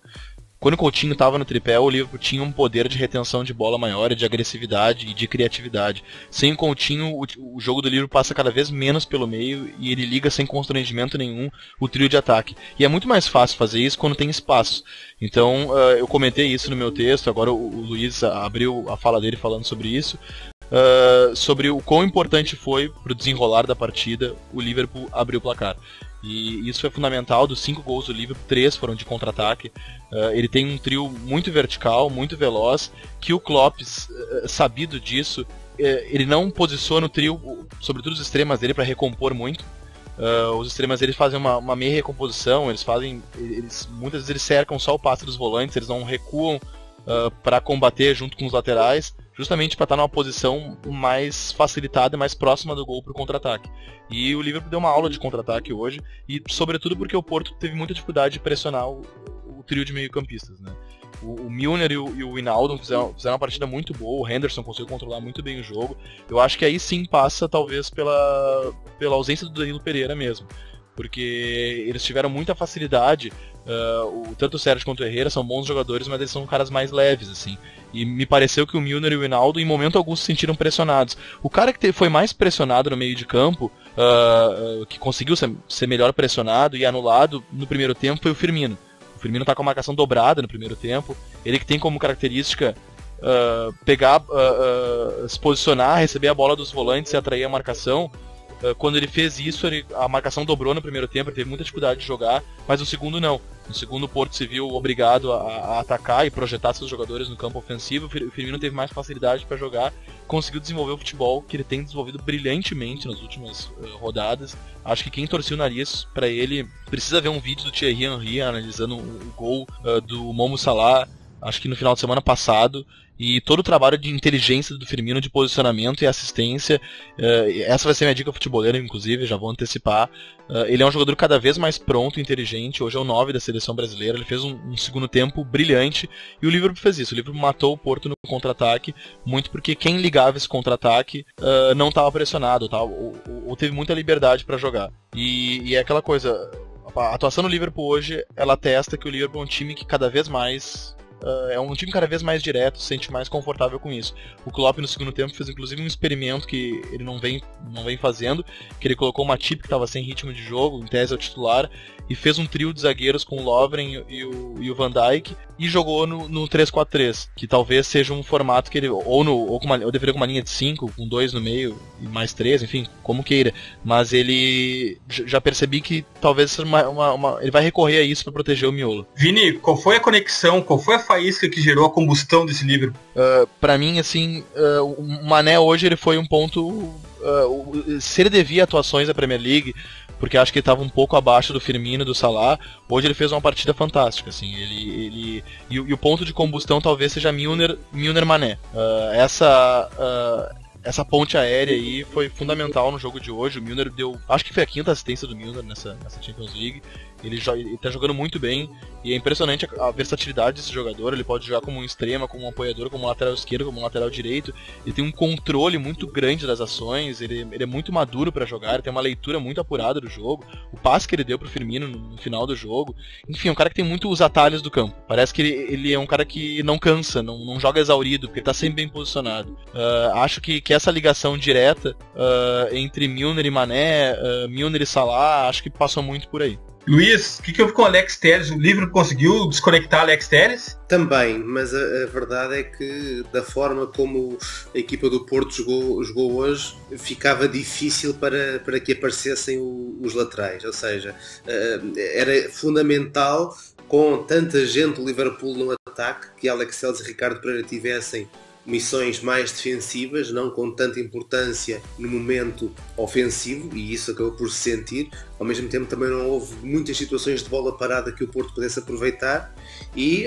Quando o Coutinho estava no tripé, o Liverpool tinha um poder de retenção de bola maior, de agressividade e de criatividade. Sem o Coutinho, o jogo do Liverpool passa cada vez menos pelo meio e ele liga sem constrangimento nenhum o trio de ataque. E é muito mais fácil fazer isso quando tem espaço. Então, eu comentei isso no meu texto, agora o Luiz abriu a fala dele falando sobre isso. Sobre o quão importante foi para o desenrolar da partida o Liverpool abrir o placar. E isso é fundamental. Dos 5 gols do Liverpool, 3 foram de contra-ataque. Ele tem um trio muito vertical, muito veloz, que o Klopp, sabido disso, ele não posiciona o trio, sobretudo os extremas dele, para recompor muito. Os extremas eles fazem uma meia recomposição, muitas vezes eles cercam só o passe dos volantes, eles não recuam para combater junto com os laterais, justamente para estar numa posição mais facilitada e mais próxima do gol para o contra-ataque. E o Liverpool deu uma aula de contra-ataque hoje, e sobretudo porque o Porto teve muita dificuldade de pressionar o trio de meio-campistas, né? O Milner e o Wijnaldum fizeram uma partida muito boa, o Henderson conseguiu controlar muito bem o jogo. Eu acho que aí sim passa talvez pela ausência do Danilo Pereira mesmo, porque eles tiveram muita facilidade, tanto o Sérgio quanto o Herrera são bons jogadores, mas eles são caras mais leves, assim. E me pareceu que o Milner e o Wijnaldum, em momento algum, se sentiram pressionados. O cara que foi mais pressionado no meio de campo, que conseguiu ser melhor pressionado e anulado no primeiro tempo, foi o Firmino. O Firmino está com a marcação dobrada no primeiro tempo, ele que tem como característica pegar, se posicionar, receber a bola dos volantes e atrair a marcação. Quando ele fez isso, a marcação dobrou no primeiro tempo, ele teve muita dificuldade de jogar, mas no segundo não. No segundo o Porto se viu obrigado a atacar e projetar seus jogadores no campo ofensivo. O Firmino teve mais facilidade para jogar, conseguiu desenvolver o futebol que ele tem desenvolvido brilhantemente nas últimas rodadas. Acho que quem torceu o nariz para ele precisa ver um vídeo do Thierry Henry analisando o gol do Momo Salah, acho que no final de semana passado, e todo o trabalho de inteligência do Firmino, de posicionamento e assistência. Essa vai ser minha dica futeboleira, inclusive, já vou antecipar. Ele é um jogador cada vez mais pronto e inteligente, hoje é o 9 da seleção brasileira, ele fez um segundo tempo brilhante, e o Liverpool fez isso. O Liverpool matou o Porto no contra-ataque, muito porque quem ligava esse contra-ataque não estava pressionado, ou teve muita liberdade para jogar. E é aquela coisa, a atuação do Liverpool hoje, ela atesta que o Liverpool é um time que cada vez mais é um time cada vez mais direto, se sente mais confortável com isso. O Klopp no segundo tempo fez inclusive um experimento que ele não vem fazendo, que ele colocou o Matip, que estava sem ritmo de jogo, em tese é o titular, e fez um trio de zagueiros com o Lovren e o Van Dijk, e jogou no 3-4-3, que talvez seja um formato que ele, ou deveria com uma linha de 5, com 2 no meio e mais 3, enfim, como queira, mas ele já percebi que talvez ele vai recorrer a isso para proteger o miolo. Vini, qual foi a conexão, qual foi a faísca que gerou a combustão desse Liverpool? Para mim, assim, o Mané hoje ele foi um ponto, se ele devia atuações da Premier League, porque acho que ele estava um pouco abaixo do Firmino, do Salah. Hoje ele fez uma partida fantástica, assim. E o ponto de combustão talvez seja Milner-Mané. Essa ponte aérea aí foi fundamental no jogo de hoje. O Milner deu, acho que foi a 5ª assistência do Milner nessa Champions League. Ele tá jogando muito bem e é impressionante a versatilidade desse jogador. Ele pode jogar como um extrema, como um apoiador, como um lateral esquerdo, como um lateral direito. Ele tem um controle muito grande das ações, ele é muito maduro para jogar, ele tem uma leitura muito apurada do jogo. O passe que ele deu pro Firmino no final do jogo. Enfim, é um cara que tem muito os atalhos do campo. Parece que ele é um cara que não cansa, não joga exaurido, porque ele tá sempre bem posicionado. Acho que essa ligação direta entre Milner e Mané, Milner e Salah, acho que passou muito por aí. Luiz, o que houve com o Alex Telles? O Liverpool conseguiu desconectar Alex Telles? Também, mas a verdade é que da forma como a equipa do Porto jogou hoje, ficava difícil para que aparecessem os laterais, ou seja, era fundamental, com tanta gente do Liverpool no ataque, que Alex Telles e Ricardo Pereira tivessem missões mais defensivas, não com tanta importância no momento ofensivo, e isso acabou por se sentir. Ao mesmo tempo também não houve muitas situações de bola parada que o Porto pudesse aproveitar, e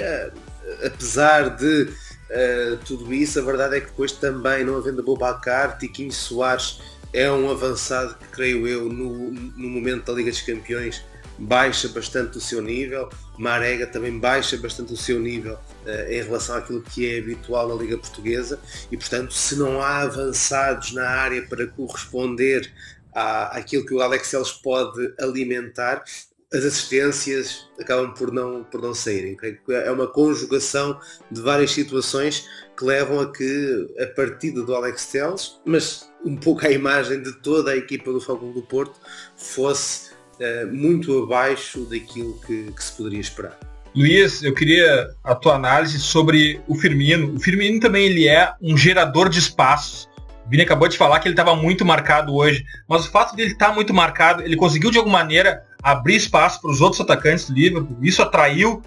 apesar de tudo isso, a verdade é que depois também, não havendo Boubacar, Tiquinho Soares é um avançado que, creio eu, no momento da Liga dos Campeões baixa bastante o seu nível. Marega também baixa bastante o seu nível em relação àquilo que é habitual na Liga Portuguesa, e portanto, se não há avançados na área para corresponder àquilo que o Alex Telles pode alimentar, as assistências acabam por não saírem. É uma conjugação de várias situações que levam a que a partida do Alex Telles, mas um pouco a imagem de toda a equipa do Futebol Clube do Porto, fosse muito abaixo daquilo que se poderia esperar. Luiz, eu queria a tua análise sobre o Firmino. O Firmino também ele é um gerador de espaços. O Vini acabou de falar que ele estava muito marcado hoje, mas o fato de ele estar muito marcado, ele conseguiu de alguma maneira abrir espaço para os outros atacantes do Liverpool. Isso atraiu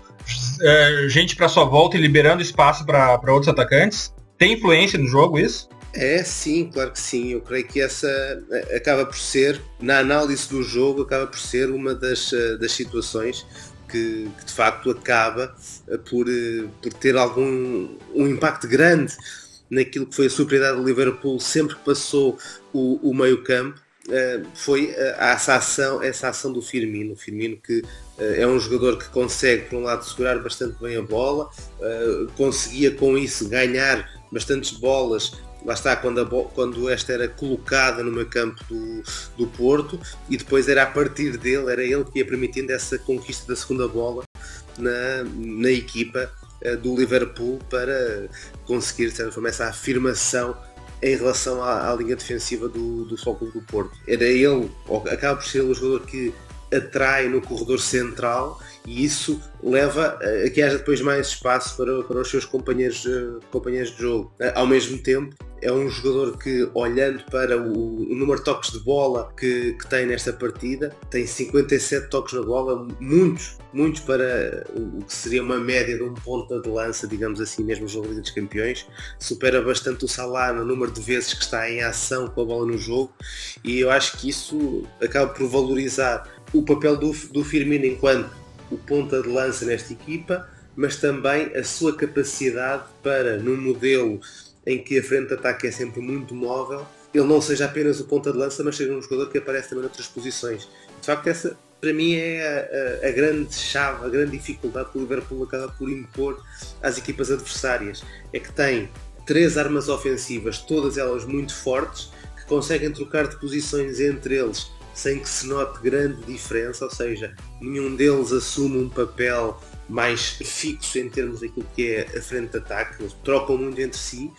gente para sua volta e liberando espaço para outros atacantes. Tem influência no jogo isso? Sim, claro que sim. Eu creio que essa acaba por ser, na análise do jogo, acaba por ser uma das situações que de facto acaba por ter um impacto grande naquilo que foi a superioridade do Liverpool sempre que passou o meio campo. Foi essa ação do Firmino. O Firmino, que é um jogador que consegue, por um lado, segurar bastante bem a bola, conseguia com isso ganhar bastantes bolas. Lá está, quando esta era colocada no meio campo do Porto, e depois era a partir dele, era ele que ia permitindo essa conquista da segunda bola na equipa do Liverpool, para conseguir, de certa forma, essa afirmação em relação à linha defensiva do Futebol Clube do Porto. Era ele, acaba por ser o jogador que atrai no corredor central, e isso leva a que haja depois mais espaço para os seus companheiros de jogo. Ao mesmo tempo, é um jogador que, olhando para o número de toques de bola que tem nesta partida, tem 57 toques na bola, muitos para o que seria uma média de um ponta de lança, digamos assim, mesmo no jogo da Liga dos Campeões. Supera bastante o Salah no número de vezes que está em ação com a bola no jogo, e eu acho que isso acaba por valorizar o papel do Firmino enquanto o ponta de lança nesta equipa, mas também a sua capacidade para, num modelo em que a frente de ataque é sempre muito móvel, ele não seja apenas o ponta de lança, mas seja um jogador que aparece também noutras posições. De facto, essa para mim é a grande chave, a grande dificuldade que o Liverpool acaba por impor às equipas adversárias. É que tem 3 armas ofensivas, todas elas muito fortes, que conseguem trocar de posições entre eles sem que se note grande diferença, ou seja, nenhum deles assume um papel mais fixo em termos daquilo que é a frente de ataque. Eles trocam muito entre si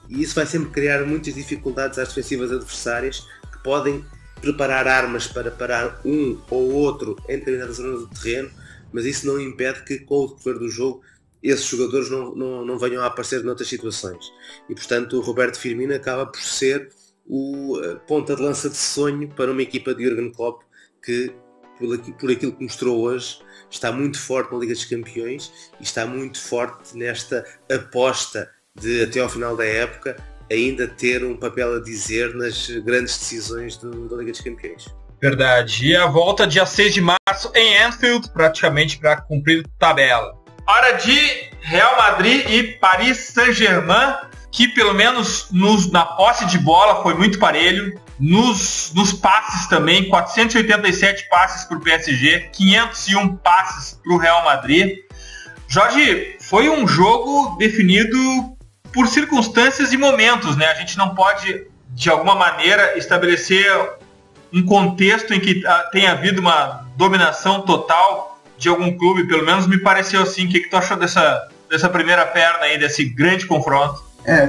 e isso vai sempre criar muitas dificuldades às defensivas adversárias, que podem preparar armas para parar um ou outro em determinadas zonas do terreno, mas isso não impede que, com o decorrer do jogo, esses jogadores não venham a aparecer noutras situações. E, portanto, o Roberto Firmino acaba por ser o ponta de lança de sonho para uma equipa de Jürgen Klopp, que, por aquilo que mostrou hoje, está muito forte na Liga dos Campeões e está muito forte nesta aposta de, até ao final da época, ainda ter um papel a dizer nas grandes decisões da Liga dos Campeões. Verdade. E a volta dia 6 de março em Anfield, praticamente para cumprir tabela. Hora de Real Madrid e Paris Saint-Germain, que pelo menos na posse de bola foi muito parelho. Nos passes também, 487 passes para o PSG, 501 passes para o Real Madrid. Jorge, foi um jogo definido por circunstâncias e momentos, né? A gente não pode, de alguma maneira, estabelecer um contexto em que tenha havido uma dominação total de algum clube, pelo menos me pareceu assim. O que tu achou dessa primeira perna aí, desse grande confronto?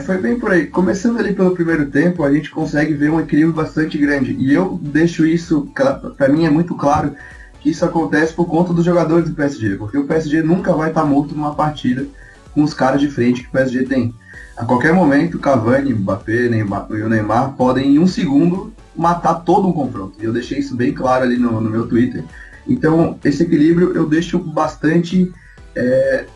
Foi bem por aí. Começando ali pelo primeiro tempo, a gente consegue ver um equilíbrio bastante grande. E eu deixo isso, para mim é muito claro que isso acontece por conta dos jogadores do PSG, porque o PSG nunca vai estar morto numa partida com os caras de frente que o PSG tem. A qualquer momento, Cavani, Mbappé e o Neymar podem, em um segundo, matar todo um confronto. E eu deixei isso bem claro ali no meu Twitter. Então, esse equilíbrio eu deixo bastante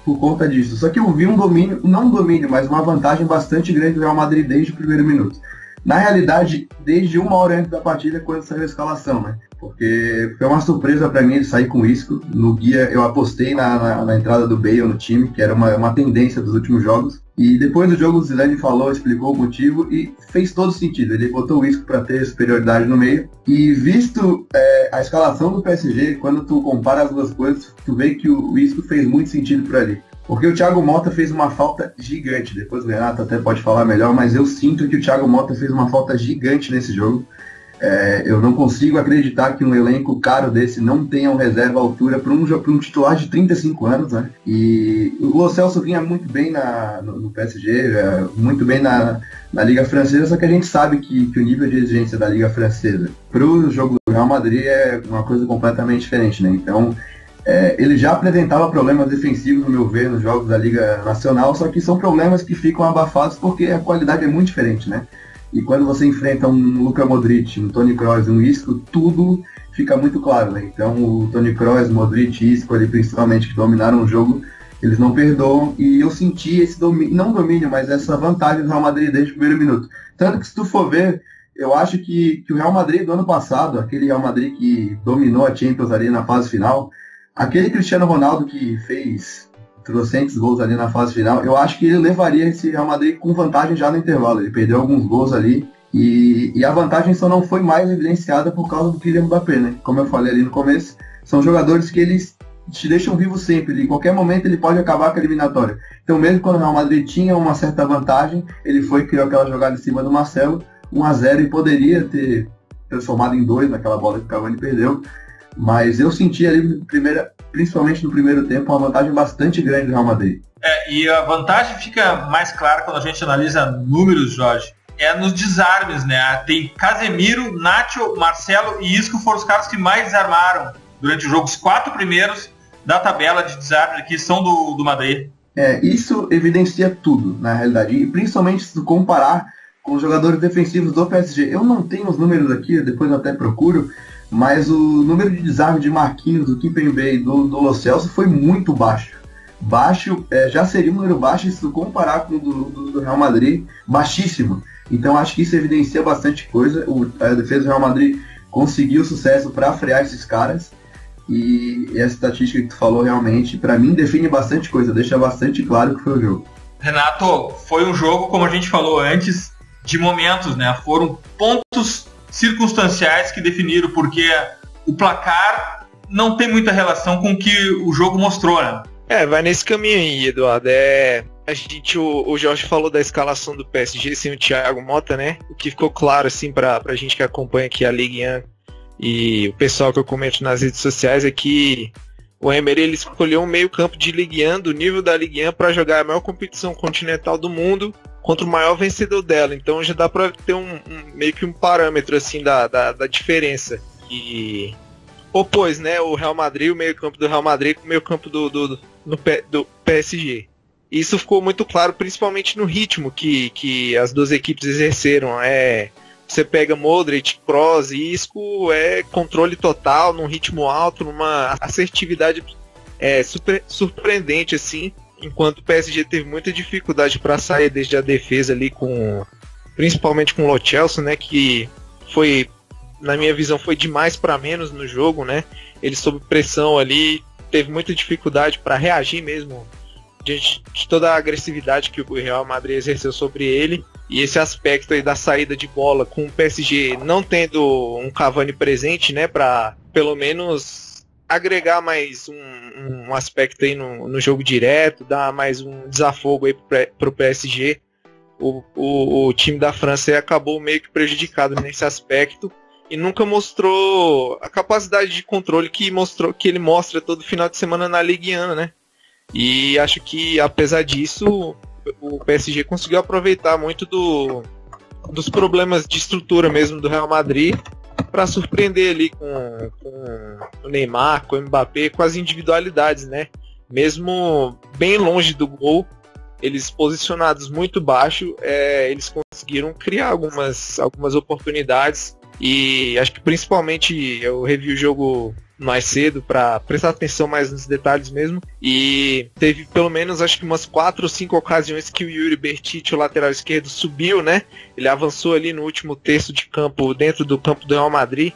por conta disso. Só que eu vi um domínio, não um domínio, mas uma vantagem bastante grande do Real Madrid desde o primeiro minuto. Na realidade, desde uma hora antes da partida, quando saiu a escalação, né? Porque foi uma surpresa para mim ele sair com o Isco. No guia eu apostei na entrada do Bale no time, que era uma tendência dos últimos jogos. E depois do jogo o Zidane falou, explicou o motivo e fez todo sentido. Ele botou o Isco para ter superioridade no meio. E visto a escalação do PSG, quando tu compara as duas coisas, tu vê que o Isco fez muito sentido por ali. Porque o Thiago Motta fez uma falta gigante. Depois o Renato até pode falar melhor, mas eu sinto que o Thiago Motta fez uma falta gigante nesse jogo. Eu não consigo acreditar que um elenco caro desse não tenha um reserva à altura para um titular de 35 anos, né? E o Lo Celso vinha muito bem no PSG, muito bem na Liga Francesa, só que a gente sabe que o nível de exigência da Liga Francesa para o jogo do Real Madrid é uma coisa completamente diferente, né? Então, ele já apresentava problemas defensivos, no meu ver, nos jogos da Liga Nacional, só que são problemas que ficam abafados porque a qualidade é muito diferente, né? E quando você enfrenta um Luka Modric, um Toni Kroos, um Isco, tudo fica muito claro, né? Então o Toni Kroos, Modric e Isco ali, principalmente, que dominaram o jogo, eles não perdoam. E eu senti esse domínio, não domínio, mas essa vantagem do Real Madrid desde o primeiro minuto. Tanto que se tu for ver, eu acho que o Real Madrid do ano passado, aquele Real Madrid que dominou a Champions ali na fase final, aquele Cristiano Ronaldo que fez trocentos gols ali na fase final, eu acho que ele levaria esse Real Madrid com vantagem já no intervalo. Ele perdeu alguns gols ali e a vantagem só não foi mais evidenciada por causa do Kylian Mbappé, né? Como eu falei ali no começo, são jogadores que eles te deixam vivo sempre. Em qualquer momento ele pode acabar com a eliminatória. Então mesmo quando o Real Madrid tinha uma certa vantagem, ele foi e criou aquela jogada em cima do Marcelo, 1-0, e poderia ter transformado em 2 naquela bola que o Cavani perdeu. Mas eu senti ali, principalmente no primeiro tempo, uma vantagem bastante grande do Real Madrid. E a vantagem fica mais clara quando a gente analisa números, Jorge. Nos desarmes, né? Tem Casemiro, Nacho, Marcelo e Isco foram os caras que mais desarmaram durante o jogo. Os 4 primeiros da tabela de desarme aqui são do Madrid. Isso evidencia tudo, na realidade. E principalmente se tu comparar com os jogadores defensivos do PSG. Eu não tenho os números aqui, depois eu até procuro, mas o número de desarme de Marquinhos, do Kimpembe e do Lo Celso foi muito baixo. Já seria um número baixo se tu comparar com o do Real Madrid, baixíssimo. Então acho que isso evidencia bastante coisa. A defesa do Real Madrid conseguiu sucesso para frear esses caras. E essa estatística que tu falou realmente, para mim, define bastante coisa, deixa bastante claro o que foi o jogo. Renato, foi um jogo, como a gente falou antes, de momentos, né? Foram pontos circunstanciais que definiram, porque o placar não tem muita relação com o que o jogo mostrou, né? Vai nesse caminho aí, Eduardo. O Jorge falou da escalação do PSG sem o Thiago Motta, né? O que ficou claro, assim, pra gente que acompanha aqui a Ligue 1, e o pessoal que eu comento nas redes sociais é que o Emery ele escolheu um meio campo de Ligue 1, do nível da Ligue 1, para jogar a maior competição continental do mundo contra o maior vencedor dela. Então já dá para ter meio que um parâmetro assim da diferença. E opôs, né, o Real Madrid, o meio campo do Real Madrid com o meio campo do PSG. Isso ficou muito claro, principalmente no ritmo que as duas equipes exerceram. Você pega Modric, Kroos e Isco, controle total, num ritmo alto, numa assertividade super surpreendente, assim, enquanto o PSG teve muita dificuldade para sair desde a defesa ali, principalmente com o Lo Celso, né, que foi, na minha visão, foi demais para menos no jogo, né? Ele sob pressão ali, teve muita dificuldade para reagir mesmo diante de toda a agressividade que o Real Madrid exerceu sobre ele. E esse aspecto aí da saída de bola, com o PSG não tendo um Cavani presente, né, para pelo menos agregar mais um aspecto aí no jogo direto, dar mais um desafogo aí pro PSG, o time da França acabou meio que prejudicado nesse aspecto e nunca mostrou a capacidade de controle que ele mostra todo final de semana na Ligue 1, né? E acho que, apesar disso, o PSG conseguiu aproveitar muito dos problemas de estrutura mesmo do Real Madrid para surpreender ali com o Neymar, com o Mbappé, com as individualidades, né? Mesmo bem longe do gol, eles posicionados muito baixo, eles conseguiram criar algumas oportunidades. E acho que principalmente eu revi o jogo mais cedo para prestar atenção mais nos detalhes mesmo, e teve pelo menos acho que umas 4 ou 5 ocasiões que o Yuri Bertich, o lateral esquerdo, subiu, né? Ele avançou ali no último terço de campo, dentro do campo do Real Madrid,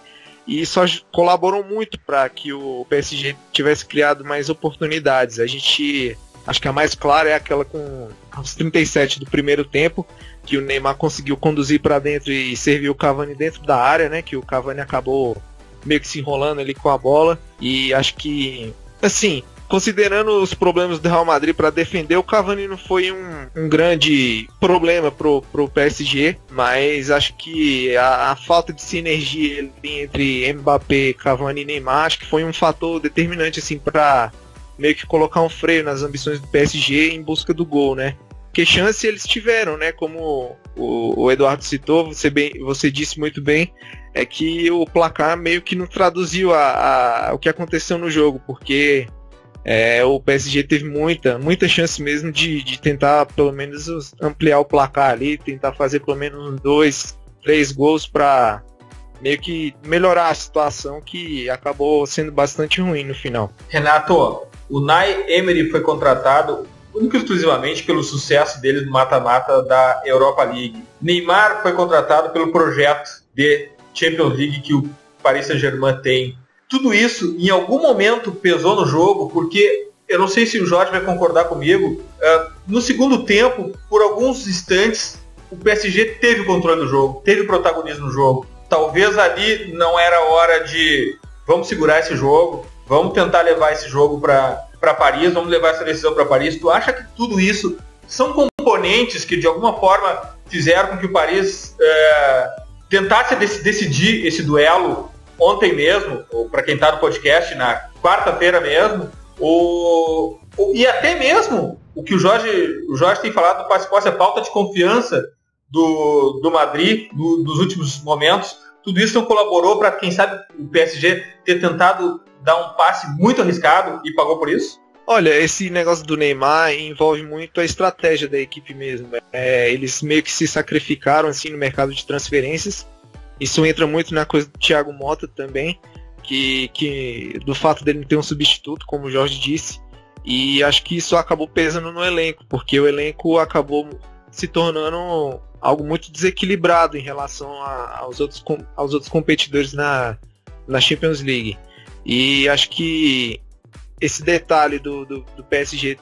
e isso colaborou muito para que o PSG tivesse criado mais oportunidades. Acho que a mais clara é aquela com os 37 do primeiro tempo, que o Neymar conseguiu conduzir para dentro e serviu o Cavani dentro da área, né? Que o Cavani acabou meio que se enrolando ali com a bola. E acho que, assim, considerando os problemas do Real Madrid para defender, o Cavani não foi um grande problema pro PSG, mas acho que a falta de sinergia entre Mbappé, Cavani e Neymar, acho que foi um fator determinante, assim, para meio que colocar um freio nas ambições do PSG em busca do gol, né? Que chance eles tiveram, né? Como o Eduardo citou, você disse muito bem, é que o placar meio que não traduziu o que aconteceu no jogo, porque o PSG teve muita chance mesmo de tentar pelo menos ampliar o placar ali, tentar fazer pelo menos 2, 3 gols para meio que melhorar a situação, que acabou sendo bastante ruim no final. Renato, o Unai Emery foi contratado único e exclusivamente pelo sucesso dele no mata-mata da Europa League. Neymar foi contratado pelo projeto de Champions League que o Paris Saint-Germain tem. Tudo isso, em algum momento, pesou no jogo, porque, eu não sei se o Jorge vai concordar comigo, no segundo tempo, por alguns instantes, o PSG teve o controle do jogo, teve o protagonismo no jogo. Talvez ali não era hora de vamos segurar esse jogo, vamos tentar levar esse jogo para Paris, vamos levar essa decisão para Paris. Tu acha que tudo isso são componentes que de alguma forma fizeram com que o Paris tentasse decidir esse duelo ontem mesmo, ou para quem está no podcast, na quarta-feira mesmo, e até mesmo o que o Jorge tem falado do passe-posse, a falta de confiança do Madrid nos últimos momentos. Tudo isso não colaborou para, quem sabe, o PSG ter tentado dar um passe muito arriscado e pagou por isso? Olha, esse negócio do Neymar envolve muito a estratégia da equipe mesmo. Eles meio que se sacrificaram assim no mercado de transferências. Isso entra muito na coisa do Thiago Motta também, que do fato dele não ter um substituto, como o Jorge disse. E acho que isso acabou pesando no elenco, porque o elenco acabou se tornando algo muito desequilibrado em relação aos outros competidores na Champions League. E acho que esse detalhe do PSG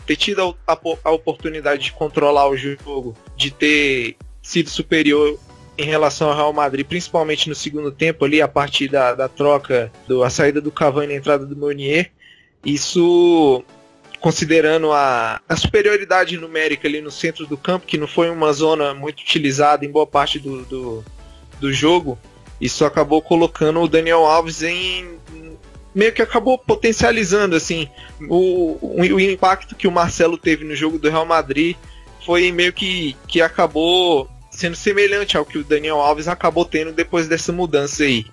ter tido a oportunidade de controlar o jogo, de ter sido superior em relação ao Real Madrid, principalmente no segundo tempo ali, a partir da troca, a saída do Cavani e a entrada do Meunier, isso, considerando a superioridade numérica ali no centro do campo, que não foi uma zona muito utilizada em boa parte do jogo, isso acabou colocando o Daniel Alves meio que acabou potencializando assim o impacto que o Marcelo teve no jogo do Real Madrid. Foi meio que acabou sendo semelhante ao que o Daniel Alves acabou tendo depois dessa mudança aí.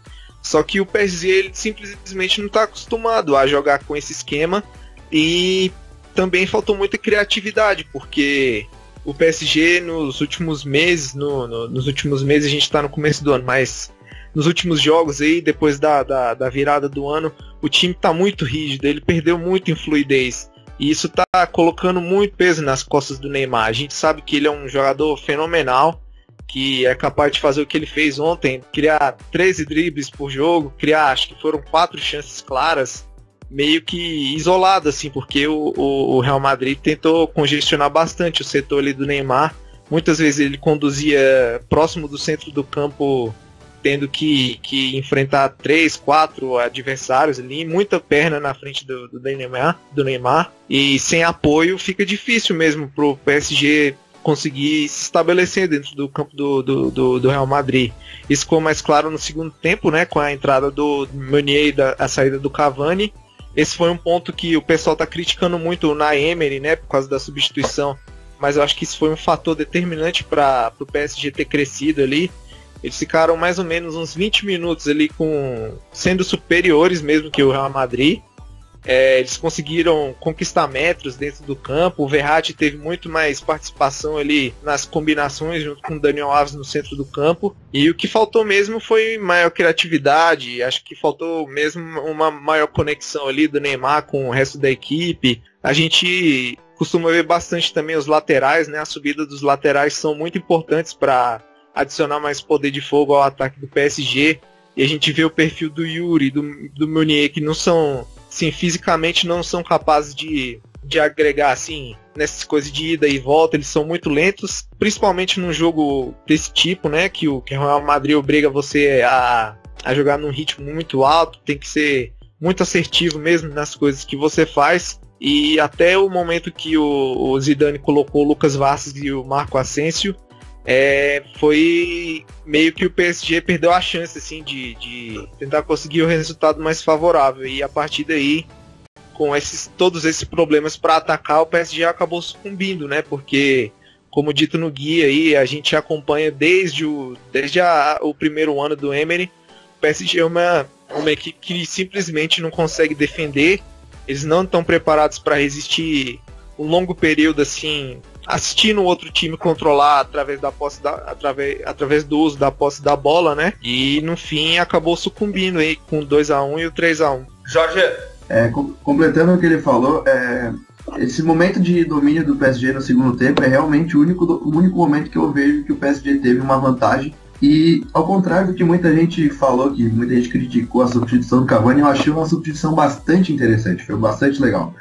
Só que o PSG ele simplesmente não está acostumado a jogar com esse esquema, e também faltou muita criatividade, porque o PSG nos últimos meses, nos últimos meses a gente está no começo do ano, mas nos últimos jogos aí, depois da virada do ano, o time está muito rígido, ele perdeu muito em fluidez. E isso está colocando muito peso nas costas do Neymar. A gente sabe que ele é um jogador fenomenal, que é capaz de fazer o que ele fez ontem, criar 13 dribles por jogo, criar, acho que foram 4 chances claras, meio que isolado, assim, porque o Real Madrid tentou congestionar bastante o setor ali do Neymar. Muitas vezes ele conduzia próximo do centro do campo, tendo que enfrentar 3, 4 adversários ali, muita perna na frente do Neymar, e sem apoio fica difícil mesmo pro PSG conseguir se estabelecer dentro do campo do Real Madrid. Isso ficou mais claro no segundo tempo, né, com a entrada do Meunier e a saída do Cavani. Esse foi um ponto que o pessoal está criticando muito na Emery, né, por causa da substituição, mas eu acho que isso foi um fator determinante para o PSG ter crescido ali. Eles ficaram mais ou menos uns 20 minutos ali sendo superiores mesmo que o Real Madrid. Eles conseguiram conquistar metros dentro do campo. O Verratti teve muito mais participação ali nas combinações junto com o Daniel Alves no centro do campo. E o que faltou mesmo foi maior criatividade. Acho que faltou mesmo uma maior conexão ali do Neymar com o resto da equipe. A gente costuma ver bastante também os laterais, né? A subida dos laterais são muito importantes para adicionar mais poder de fogo ao ataque do PSG, e a gente vê o perfil do Yuri, do Meunier, que não são, assim, fisicamente não são capazes de agregar, assim, nessas coisas de ida e volta. Eles são muito lentos, principalmente num jogo desse tipo, né, que o Real Madrid obriga você a jogar num ritmo muito alto, tem que ser muito assertivo mesmo nas coisas que você faz. E até o momento que o Zidane colocou o Lucas Vázquez e o Marco Asensio, foi meio que o PSG perdeu a chance, assim, de tentar conseguir o resultado mais favorável, e a partir daí, com todos esses problemas para atacar, o PSG acabou sucumbindo, né? Porque, como dito no guia aí, a gente acompanha desde o primeiro ano do Emery. O PSG é uma equipe que simplesmente não consegue defender. Eles não estão preparados para resistir um longo período, assim, assistindo o outro time controlar através do uso da posse da bola, né? E no fim acabou sucumbindo aí com o 2-1 e o 3-1. Jorge, completando o que ele falou, esse momento de domínio do PSG no segundo tempo é realmente o único momento que eu vejo que o PSG teve uma vantagem. E ao contrário do que muita gente falou, que muita gente criticou a substituição do Cavani, eu achei uma substituição bastante interessante, foi bastante legal.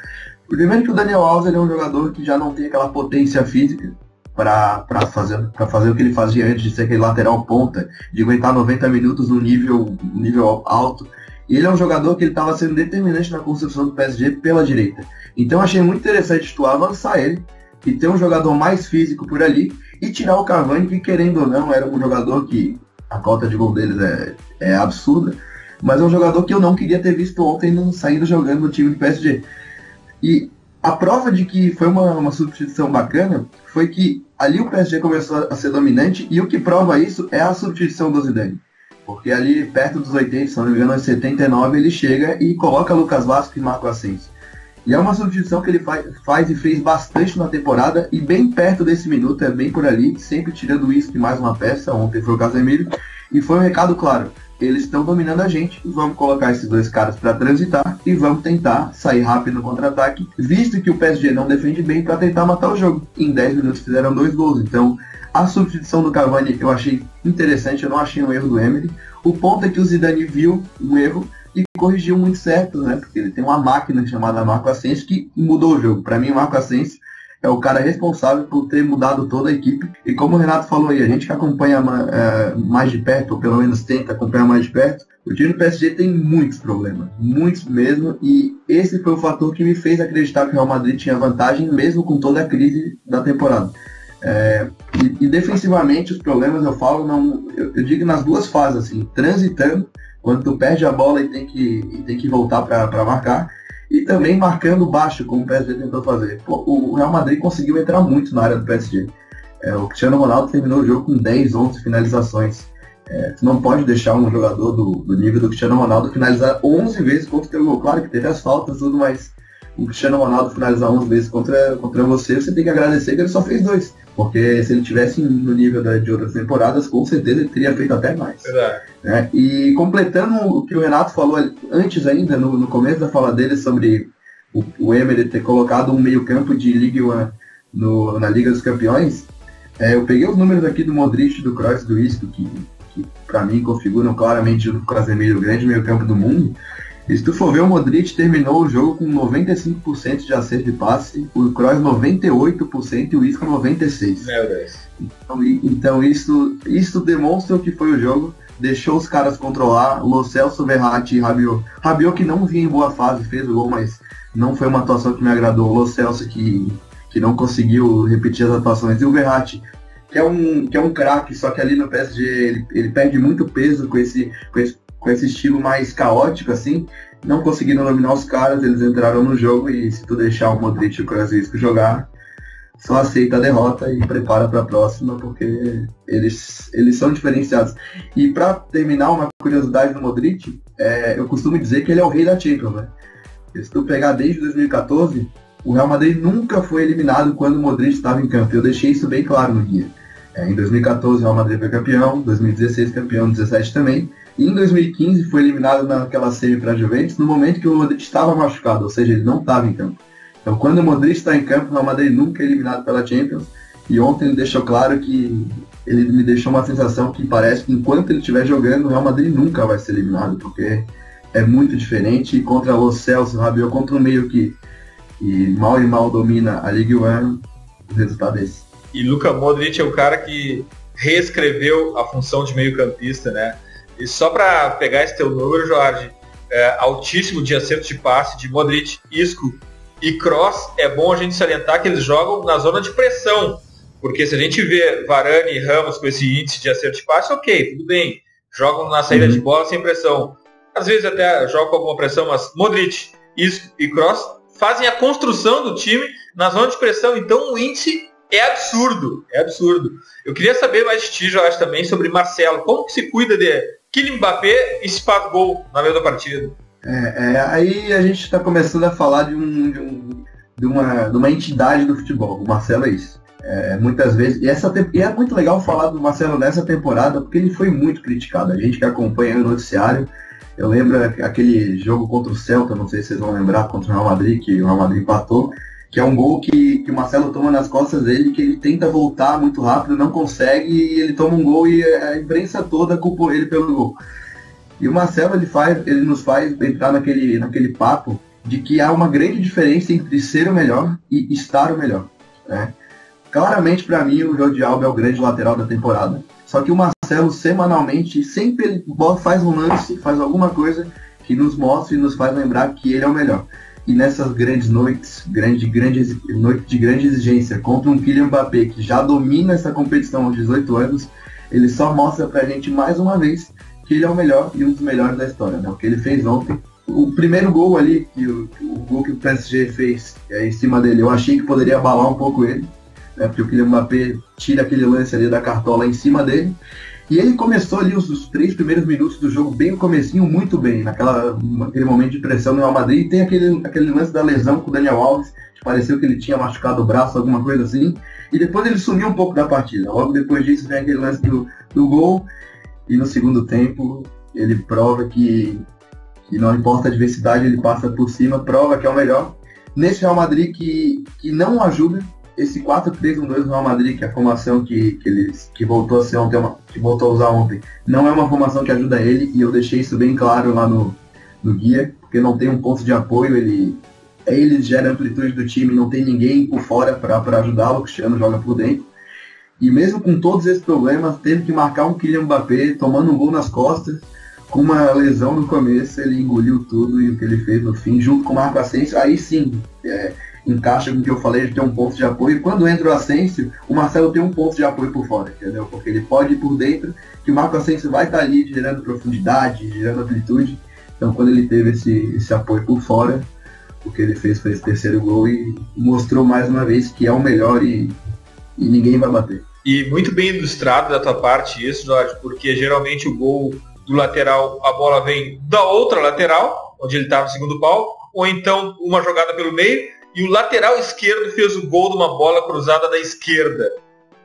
Primeiro que o Daniel Alves ele é um jogador que já não tem aquela potência física para fazer o que ele fazia antes de ser aquele lateral ponta, de aguentar 90 minutos num nível alto. E ele é um jogador que ele estava sendo determinante na construção do PSG pela direita. Então achei muito interessante tu avançar ele e ter um jogador mais físico por ali e tirar o Cavani, que querendo ou não era um jogador que a cota de gol deles é absurda, mas é um jogador que eu não queria ter visto ontem saindo jogando no time do PSG. E a prova de que foi uma substituição bacana foi que ali o PSG começou a ser dominante, e o que prova isso é a substituição do Zidane. Porque ali perto dos 80, se não me engano, aos 79, ele chega e coloca Lucas Vázquez e Marco Asensio. E é uma substituição que ele faz e fez bastante na temporada, e bem perto desse minuto, é bem por ali, sempre tirando isso de mais uma peça. Ontem foi o Casemiro, e foi um recado claro: eles estão dominando a gente, vamos colocar esses dois caras para transitar e vamos tentar sair rápido no contra-ataque, visto que o PSG não defende bem, para tentar matar o jogo. Em 10 minutos fizeram 2 gols, então a substituição do Cavani eu achei interessante, eu não achei um erro do Emery. O ponto é que o Zidane viu um erro e corrigiu muito certo, né? Porque ele tem uma máquina chamada Marco Asensio que mudou o jogo. Para mim, o Marco Asensio é o cara responsável por ter mudado toda a equipe. E como o Renato falou aí, a gente que acompanha mais de perto, ou pelo menos tenta acompanhar mais de perto, o time do PSG tem muitos problemas, muitos mesmo, e esse foi o fator que me fez acreditar que o Real Madrid tinha vantagem, mesmo com toda a crise da temporada. E defensivamente os problemas eu falo, eu digo nas duas fases, assim, transitando, quando tu perde a bola e tem que voltar para marcar, e também marcando baixo, como o PSG tentou fazer. O Real Madrid conseguiu entrar muito na área do PSG. O Cristiano Ronaldo terminou o jogo com 10, 11 finalizações. Tu não pode deixar um jogador do nível do Cristiano Ronaldo finalizar 11 vezes contra o teu gol. Claro que teve as faltas e tudo, mas o Cristiano Ronaldo finalizar 11 vezes contra você tem que agradecer que ele só fez 2. Porque se ele tivesse no nível de outras temporadas, com certeza ele teria feito até mais. Né? E completando o que o Renato falou antes ainda, no começo da fala dele, sobre o Emery ter colocado um meio campo de Ligue 1 na Liga dos Campeões, eu peguei os números aqui do Modric, do Kroos e do Isco, que para mim configuram claramente junto com o Casemiro o grande meio campo do mundo. E se tu for ver, o Modric terminou o jogo com 95% de acerto de passe, o Kroos 98% e o Isco 96%. Meu Deus. Então isso demonstra o que foi o jogo, deixou os caras controlar. Lo Celso, Verratti e Rabiot. Rabiot que não vinha em boa fase, fez o gol, mas não foi uma atuação que me agradou. Lo Celso que não conseguiu repetir as atuações. E o Verratti, que é um craque, só que ali no PSG ele perde muito peso com esse estilo mais caótico, assim, não conseguiram dominar os caras, eles entraram no jogo e se tu deixar o Modric e o Kroos jogar, só aceita a derrota e prepara para a próxima, porque eles são diferenciados. E para terminar, uma curiosidade do Modric, eu costumo dizer que ele é o rei da Champions, né? Se tu pegar desde 2014, o Real Madrid nunca foi eliminado quando o Modric estava em campo. Eu deixei isso bem claro no guia. Em 2014 o Real Madrid foi campeão, 2016 campeão, 2017 também. E em 2015 foi eliminado naquela semi para a Juventus no momento que o Modric estava machucado, ou seja, ele não estava em campo. Então quando o Modric está em campo, o Real Madrid nunca é eliminado pela Champions. E ontem ele deixou claro que ele me deixou uma sensação que parece que enquanto ele estiver jogando, o Real Madrid nunca vai ser eliminado, porque é muito diferente. E contra o Celso, o Rabiot, contra um meio que mal domina a Ligue 1, o resultado é esse. E Luka Modric é o cara que reescreveu a função de meio campista, né? E só para pegar esse teu número, Jorge, altíssimo de acerto de passe de Modric, Isco e Kroos, é bom a gente salientar que eles jogam na zona de pressão, porque se a gente vê Varane e Ramos com esse índice de acerto de passe, ok, tudo bem, jogam na saída de bola sem pressão, às vezes até jogam com alguma pressão, mas Modric, Isco e Kroos fazem a construção do time na zona de pressão, então o índice é absurdo. Eu queria saber mais de ti, Jorge, também sobre Marcelo, como que se cuida de Kylian Mbappé e se faz gol na meio da partida? Aí a gente está começando a falar de uma entidade do futebol. O Marcelo é isso. Muitas vezes, e é muito legal falar do Marcelo nessa temporada, porque ele foi muito criticado. A gente que acompanha o noticiário, eu lembro aquele jogo contra o Celta, não sei se vocês vão lembrar, contra o Real Madrid, que o Real Madrid empatou, que é um gol que o Marcelo toma nas costas dele, que ele tenta voltar muito rápido, não consegue, e ele toma um gol e a imprensa toda culpou ele pelo gol. E o Marcelo, ele nos faz entrar naquele papo de que há uma grande diferença entre ser o melhor e estar o melhor, né? Claramente, para mim, o Jordi Alba é o grande lateral da temporada. Só que o Marcelo, semanalmente, sempre ele faz um lance, faz alguma coisa que nos mostra e nos faz lembrar que ele é o melhor. E nessas grandes noites, noite de grande exigência, contra um Kylian Mbappé que já domina essa competição aos 18 anos, ele só mostra pra gente mais uma vez que ele é o melhor e um dos melhores da história, né? O que ele fez ontem. O primeiro gol ali, o gol que o PSG fez em cima dele, eu achei que poderia abalar um pouco ele, né? Porque o Kylian Mbappé tira aquele lance ali da cartola em cima dele. E ele começou ali os 3 primeiros minutos do jogo bem no comecinho, muito bem, naquele momento de pressão no Real Madrid. E tem aquele lance da lesão com o Daniel Alves, que pareceu que ele tinha machucado o braço, alguma coisa assim. E depois ele sumiu um pouco da partida. Logo depois disso vem aquele lance do gol. E no segundo tempo ele prova que não importa a adversidade, ele passa por cima, prova que é o melhor. Nesse Real Madrid que não ajuda, esse 4-3-1-2 do Real Madrid, que é a formação que voltou a ser ontem, que voltou a usar ontem, não é uma formação que ajuda ele, e eu deixei isso bem claro lá no guia, porque não tem um ponto de apoio, ele gera a amplitude do time, não tem ninguém por fora para ajudá-lo, o Cristiano joga por dentro. E mesmo com todos esses problemas, teve que marcar um Kylian Mbappé, tomando um gol nas costas, com uma lesão no começo, ele engoliu tudo, e o que ele fez no fim, junto com o Marco Asensio, aí sim, encaixa com o que eu falei de ter um ponto de apoio. E quando entra o Asensio, o Marcelo tem um ponto de apoio por fora, entendeu? Porque ele pode ir por dentro, que o Marco Asensio vai estar ali gerando profundidade, gerando amplitude. Então quando ele teve esse apoio por fora, o que ele fez foi esse terceiro gol e mostrou mais uma vez que é o melhor e ninguém vai bater. E muito bem ilustrado da tua parte isso, Jorge, porque geralmente o gol do lateral, a bola vem da outra lateral, onde ele está no segundo pau, ou então uma jogada pelo meio, e o lateral esquerdo fez o gol de uma bola cruzada da esquerda,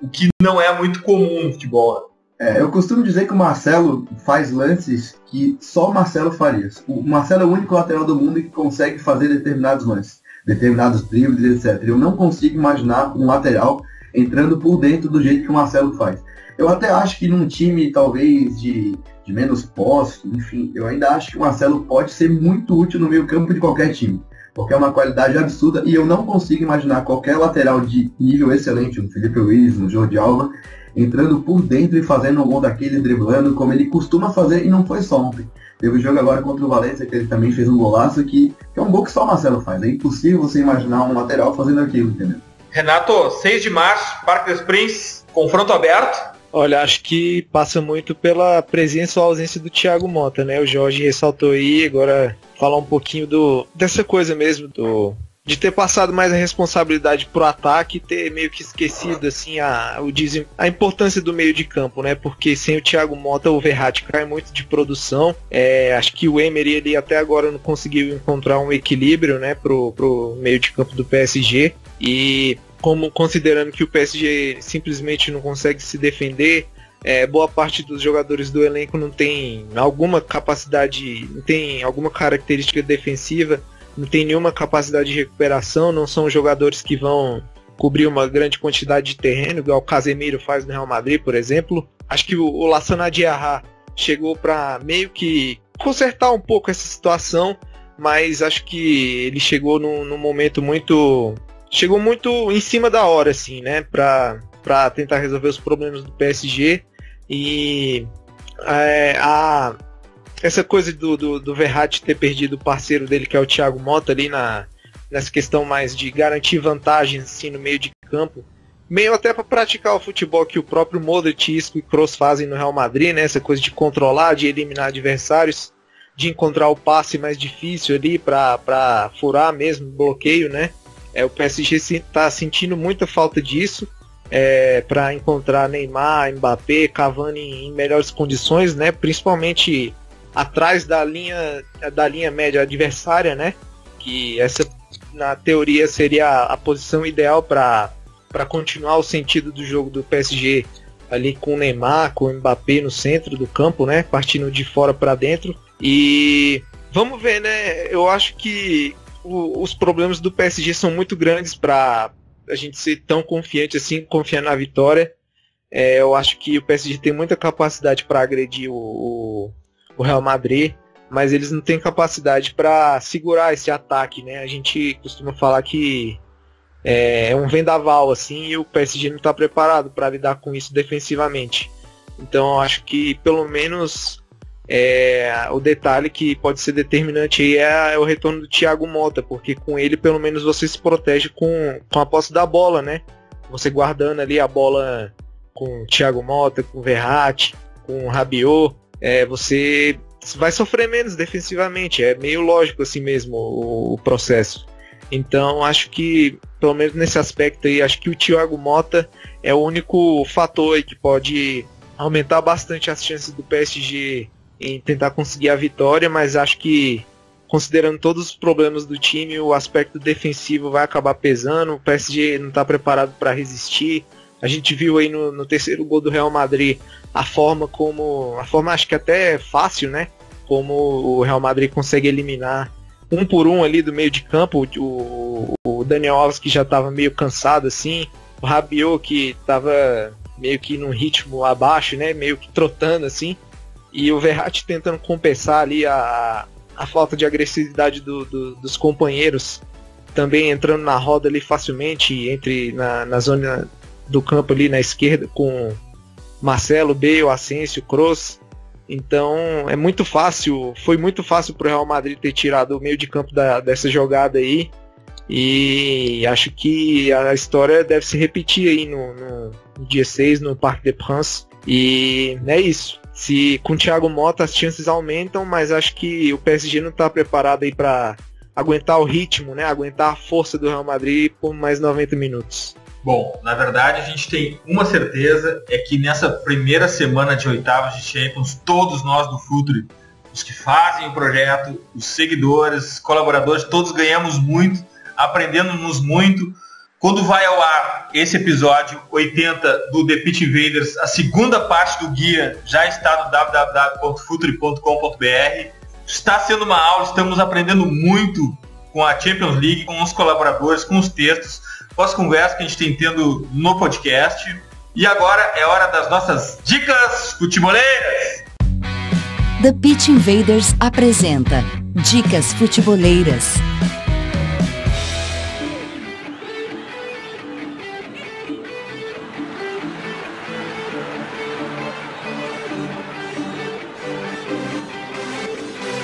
o que não é muito comum no futebol. Eu costumo dizer que o Marcelo faz lances que só o Marcelo faria. O Marcelo é o único lateral do mundo que consegue fazer determinados lances, determinados dribles, etc. Eu não consigo imaginar um lateral entrando por dentro do jeito que o Marcelo faz. Eu até acho que num time talvez de menos posse, enfim, eu ainda acho que o Marcelo pode ser muito útil no meio campo de qualquer time, porque é uma qualidade absurda e eu não consigo imaginar qualquer lateral de nível excelente, um Felipe Luiz, um Jordi Alba, entrando por dentro e fazendo um gol daquele, driblando, como ele costuma fazer, e não foi só ontem. Teve um jogo agora contra o Valência, que ele também fez um golaço, que é um gol que só o Marcelo faz. É impossível você imaginar um lateral fazendo aquilo, entendeu? Renato, 6 de março, Parque dos Príncipes, confronto aberto. Olha, acho que passa muito pela presença ou ausência do Thiago Motta, né? O Jorge ressaltou aí, agora falar um pouquinho dessa coisa mesmo, de ter passado mais a responsabilidade pro ataque e ter meio que esquecido assim, a importância do meio de campo, né? Porque sem o Thiago Motta o Verratti cai muito de produção. Acho que o Emery ele até agora não conseguiu encontrar um equilíbrio, né, pro meio de campo do PSG. E considerando que o PSG simplesmente não consegue se defender, boa parte dos jogadores do elenco não tem alguma capacidade, não tem alguma característica defensiva, não tem nenhuma capacidade de recuperação, não são jogadores que vão cobrir uma grande quantidade de terreno, igual o Casemiro faz no Real Madrid, por exemplo. Acho que o Lassana Diarra chegou para meio que consertar um pouco essa situação, mas acho que ele chegou num momento muito... Chegou muito em cima da hora, assim, né, para tentar resolver os problemas do PSG. E essa coisa do Verratti ter perdido o parceiro dele, que é o Thiago Motta, ali nessa questão mais de garantir vantagens assim, no meio de campo, meio até para praticar o futebol que o próprio Modric, Isco e Kroos fazem no Real Madrid, né? Essa coisa de controlar, de eliminar adversários, de encontrar o passe mais difícil ali para furar mesmo, bloqueio, né? O PSG está sentindo muita falta disso. Para encontrar Neymar, Mbappé, Cavani em melhores condições, né? Principalmente atrás da linha média adversária, né? Que essa, na teoria, seria a posição ideal para continuar o sentido do jogo do PSG ali com o Neymar, com o Mbappé no centro do campo, né? Partindo de fora para dentro. E vamos ver, né? Eu acho que os problemas do PSG são muito grandes para a gente ser tão confiante assim, confiar na vitória. Eu acho que o PSG tem muita capacidade para agredir o Real Madrid, mas eles não têm capacidade para segurar esse ataque, né? A gente costuma falar que é um vendaval assim, e o PSG não está preparado para lidar com isso defensivamente. Então eu acho que pelo menos o detalhe que pode ser determinante aí é o retorno do Thiago Motta, porque com ele pelo menos você se protege com a posse da bola, né? Você guardando ali a bola com o Thiago Motta, com o Verratti, com o Rabiot, você vai sofrer menos defensivamente, é meio lógico assim mesmo o processo. Então acho que pelo menos nesse aspecto aí, acho que o Thiago Motta é o único fator aí que pode aumentar bastante as chances do PSG em tentar conseguir a vitória, mas acho que, considerando todos os problemas do time, o aspecto defensivo vai acabar pesando, o PSG não está preparado para resistir. A gente viu aí no terceiro gol do Real Madrid a forma acho que até fácil, né? Como o Real Madrid consegue eliminar um por um ali do meio de campo, o Daniel Alves que já estava meio cansado assim, o Rabiot que estava meio que num ritmo abaixo, né? Meio que trotando assim. E o Verratti tentando compensar ali a falta de agressividade dos companheiros, também entrando na roda ali facilmente, na zona do campo ali na esquerda, com Marcelo, Bale, Asensio, Kroos. Então foi muito fácil para o Real Madrid ter tirado o meio de campo dessa jogada aí. E acho que a história deve se repetir aí no dia 6, no Parc des Princes. E é isso. Se com o Thiago Motta as chances aumentam, mas acho que o PSG não está preparado aí para aguentar o ritmo, né? Aguentar a força do Real Madrid por mais 90 minutos. Bom, na verdade a gente tem uma certeza, é que nessa primeira semana de oitavas de Champions, todos nós do Futuri, os que fazem o projeto, os seguidores, colaboradores, todos ganhamos muito, aprendendo-nos muito. Quando vai ao ar esse episódio 80 do The Pitch Invaders, a segunda parte do guia já está no www.futuri.com.br. Está sendo uma aula, estamos aprendendo muito com a Champions League, com os colaboradores, com os textos, com as conversas que a gente tem tendo no podcast. E agora é hora das nossas dicas futeboleiras. The Pitch Invaders apresenta Dicas Futeboleiras.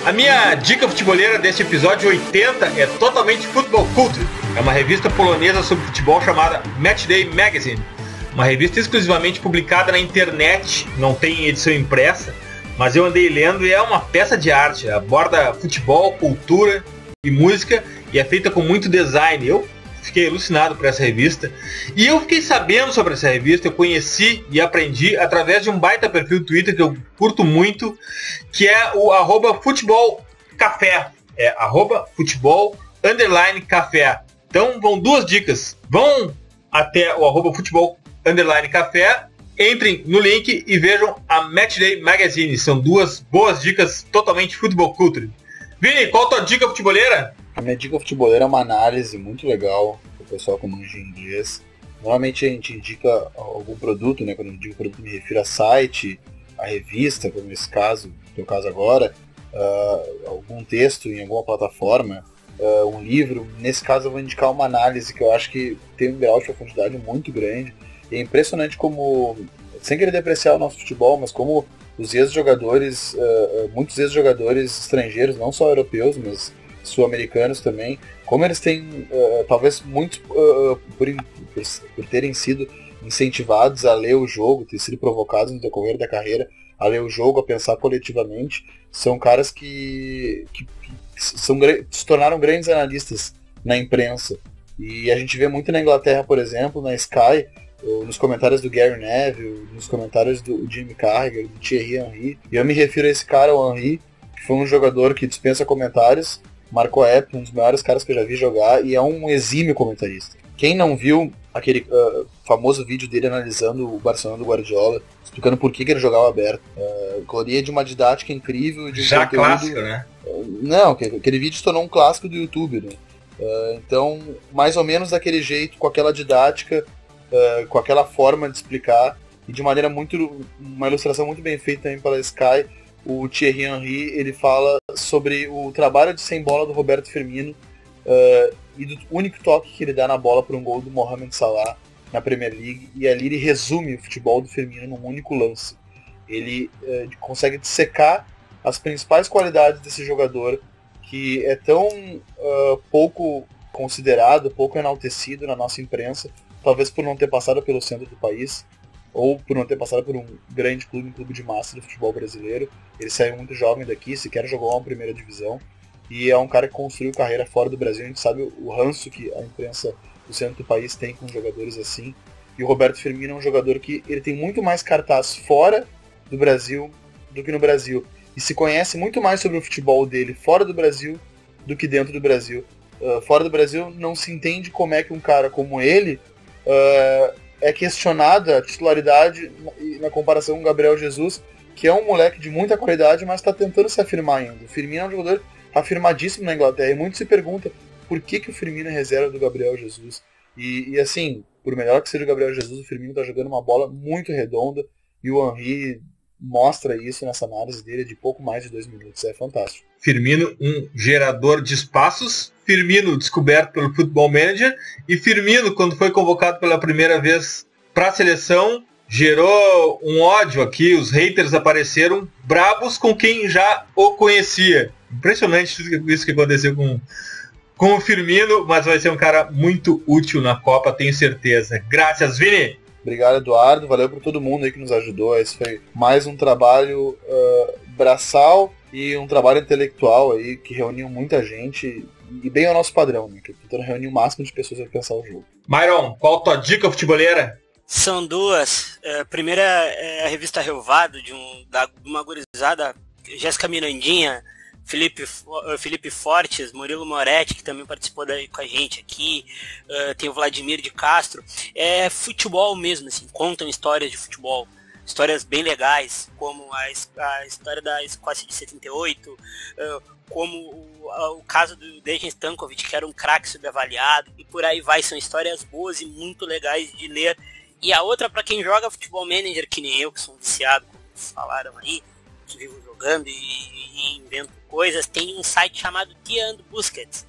A minha dica futeboleira deste episódio 80 é totalmente Football Culture. É uma revista polonesa sobre futebol chamada Matchday Magazine. Uma revista exclusivamente publicada na internet, não tem edição impressa, mas eu andei lendo e é uma peça de arte. Aborda futebol, cultura e música e é feita com muito design. Eu fiquei alucinado por essa revista. E eu fiquei sabendo sobre essa revista, eu conheci e aprendi através de um baita perfil do Twitter que eu curto muito, que é o @futebolcafé. É @futebol_café. Então vão duas dicas. Vão até o @futebol_café, entrem no link e vejam a Matchday Magazine. São duas boas dicas totalmente futebol culture. Vini, qual a tua dica futeboleira? A minha dica futeboleira é uma análise muito legal para o pessoal que manja inglês. Normalmente a gente indica algum produto, né? Quando eu digo produto me refiro a site, a revista, como nesse caso, no teu caso agora, algum texto em alguma plataforma, um livro. Nesse caso eu vou indicar uma análise que eu acho que tem um grau de profundidade muito grande. E é impressionante como, sem querer depreciar o nosso futebol, mas como os ex-jogadores, muitos ex-jogadores estrangeiros, não só europeus, mas sul-americanos também, como eles têm, talvez muitos por terem sido incentivados a ler o jogo, ter sido provocados no decorrer da carreira a ler o jogo, a pensar coletivamente, são caras que se tornaram grandes analistas na imprensa. E a gente vê muito na Inglaterra, por exemplo, na Sky, nos comentários do Gary Neville, nos comentários do Jimmy Carragher, do Thierry Henry. E eu me refiro a esse cara, o Henry, que foi um jogador que dispensa comentários, marcou a época, um dos maiores caras que eu já vi jogar, e é um exímio comentarista. Quem não viu aquele famoso vídeo dele analisando o Barcelona do Guardiola, explicando por que ele jogava aberto, gloria de uma didática incrível, de um já conteúdo... clássico, né? Não, aquele vídeo se tornou um clássico do YouTube, né? Então, mais ou menos daquele jeito, com aquela didática, com aquela forma de explicar, e de maneira uma ilustração muito bem feita também pela Sky. O Thierry Henry, ele fala sobre o trabalho de sem bola do Roberto Firmino, e do único toque que ele dá na bola para um gol do Mohamed Salah na Premier League, e ali ele resume o futebol do Firmino num único lance. Ele consegue dissecar as principais qualidades desse jogador, que é tão pouco considerado, pouco enaltecido na nossa imprensa, talvez por não ter passado pelo centro do país, ou por não ter passado por um grande clube, um clube de massa do futebol brasileiro. Ele saiu muito jovem daqui, sequer jogou uma primeira divisão, e é um cara que construiu carreira fora do Brasil. A gente sabe o ranço que a imprensa do centro do país tem com jogadores assim, e o Roberto Firmino é um jogador que ele tem muito mais cartaz fora do Brasil do que no Brasil, e se conhece muito mais sobre o futebol dele fora do Brasil do que dentro do Brasil. Fora do Brasil não se entende como é que um cara como ele é questionada a titularidade na comparação com o Gabriel Jesus, que é um moleque de muita qualidade, mas está tentando se afirmar ainda. O Firmino é um jogador afirmadíssimo na Inglaterra, e muito se pergunta por que o Firmino é reserva do Gabriel Jesus. E assim, por melhor que seja o Gabriel Jesus, o Firmino está jogando uma bola muito redonda, e o Henry mostra isso nessa análise dele de pouco mais de 2 minutos. É fantástico. Firmino, um gerador de espaços. Firmino, descoberto pelo Football Manager. E Firmino, quando foi convocado pela primeira vez para a seleção, gerou um ódio aqui. Os haters apareceram bravos com quem já o conhecia. Impressionante tudo isso que aconteceu com o Firmino, mas vai ser um cara muito útil na Copa, tenho certeza. Graças, Vini! Obrigado, Eduardo. Valeu por todo mundo aí que nos ajudou. Esse foi mais um trabalho braçal e um trabalho intelectual aí que reuniu muita gente e bem ao nosso padrão, né? Que tentando reunir o máximo de pessoas para pensar o jogo. Myron, qual a tua dica futeboleira? São duas. A primeira é a revista Relvado, de uma gurizada, Jéssica Mirandinha, Felipe Fortes, Murilo Moretti, que também participou com a gente aqui, tem o Vladimir de Castro. É futebol mesmo, assim, contam histórias de futebol, histórias bem legais, como a história da Escócia de 78, como o caso do Dejan Stankovic, que era um craque subavaliado, e por aí vai. São histórias boas e muito legais de ler. E a outra, para quem joga Futebol Manager, que nem eu, que sou um viciado, como falaram aí, que vivo jogando e invento coisas, tem um site chamado Dia and Busquets,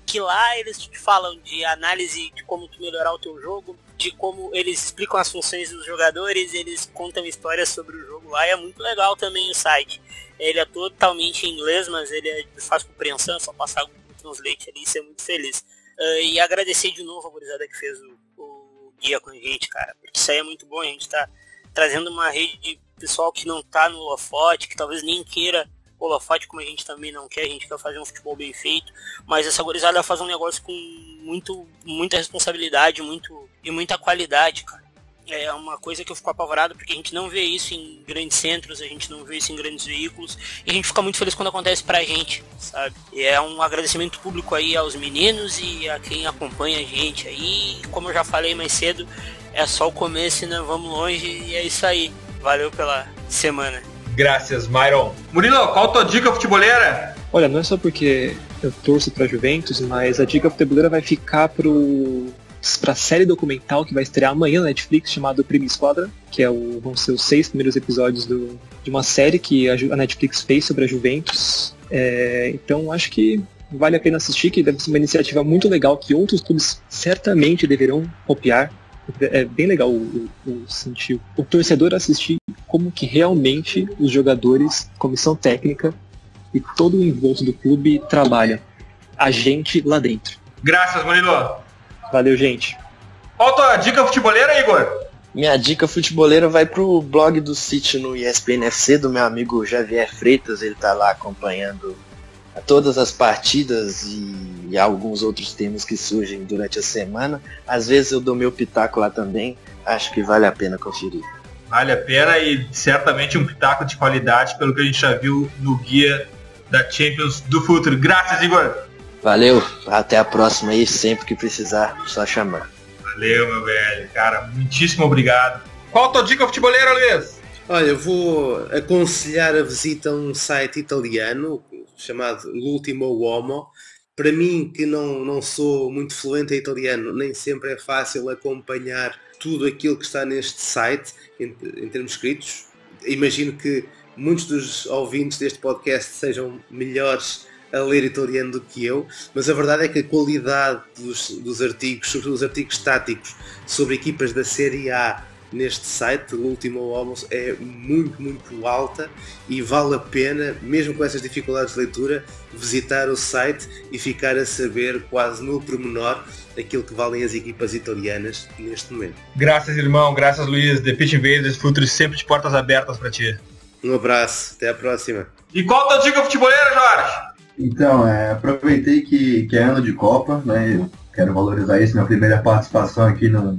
que lá eles te falam de análise de como tu melhorar o teu jogo, de como eles explicam as funções dos jogadores, eles contam histórias sobre o jogo lá, e é muito legal também o site. Ele é totalmente em inglês, mas ele é de fácil compreensão, é só passar o translate ali e ser muito feliz. E agradecer de novo a gurizada que fez o guia com a gente, cara, porque isso aí é muito bom. A gente tá trazendo uma rede de pessoal que não tá no holofote, que talvez nem queira holofote, como a gente também não quer. A gente quer fazer um futebol bem feito, mas essa gurizada faz um negócio com muita responsabilidade e muita qualidade, cara. É uma coisa que eu fico apavorado, porque a gente não vê isso em grandes centros, a gente não vê isso em grandes veículos, e a gente fica muito feliz quando acontece pra gente, sabe? E é um agradecimento público aí aos meninos e a quem acompanha a gente aí. Como eu já falei mais cedo, é só o começo e nós vamos longe, e é isso aí. Valeu pela semana. Graças, Myron. Murilo, qual a tua dica futeboleira? Olha, não é só porque eu torço pra Juventus, mas a dica futeboleira vai ficar pra série documental que vai estrear amanhã na Netflix, chamado Prima Squadra, que vão ser os 6 primeiros episódios de uma série que a Netflix fez sobre a Juventus. Então acho que vale a pena assistir, que deve ser uma iniciativa muito legal que outros clubes certamente deverão copiar. É bem legal sentir o torcedor assistir como que realmente os jogadores, comissão técnica e todo o envolto do clube trabalha. A gente lá dentro. Graças, Murilo. Valeu, gente. Qual a tua dica futeboleira, Igor? Minha dica futeboleira vai pro blog do City no ESPN FC, do meu amigo Javier Freitas. Ele tá lá acompanhando todas as partidas e alguns outros temas que surgem durante a semana. Às vezes eu dou meu pitaco lá também. Acho que vale a pena conferir. Vale a pena, e certamente um pitaco de qualidade, pelo que a gente já viu no guia da Champions do futuro. Graças, Igor. Valeu, até a próxima aí, sempre que precisar, só chamar. Valeu, meu velho, cara, muitíssimo obrigado. Qual a tua dica futeboleira, Luiz? Olha, eu vou aconselhar a visita a um site italiano chamado L'Ultimo Uomo. Para mim, que não sou muito fluente em italiano, nem sempre é fácil acompanhar tudo aquilo que está neste site em termos escritos. Imagino que muitos dos ouvintes deste podcast sejam melhores a ler italiano do que eu, mas a verdade é que a qualidade dos artigos, sobretudo os artigos táticos sobre equipas da Série A neste site, o Último Homos, é muito, muito alta, e vale a pena, mesmo com essas dificuldades de leitura, visitar o site e ficar a saber quase no pormenor aquilo que valem as equipas italianas neste momento. Graças, irmão, graças, Luiz. The Pitch Invaders Futuro, sempre de portas abertas para ti. Um abraço, até a próxima. E qual a tua dica futeboleira, Jorge? Então, aproveitei que é ano de Copa, né? Eu quero valorizar isso, minha primeira participação aqui no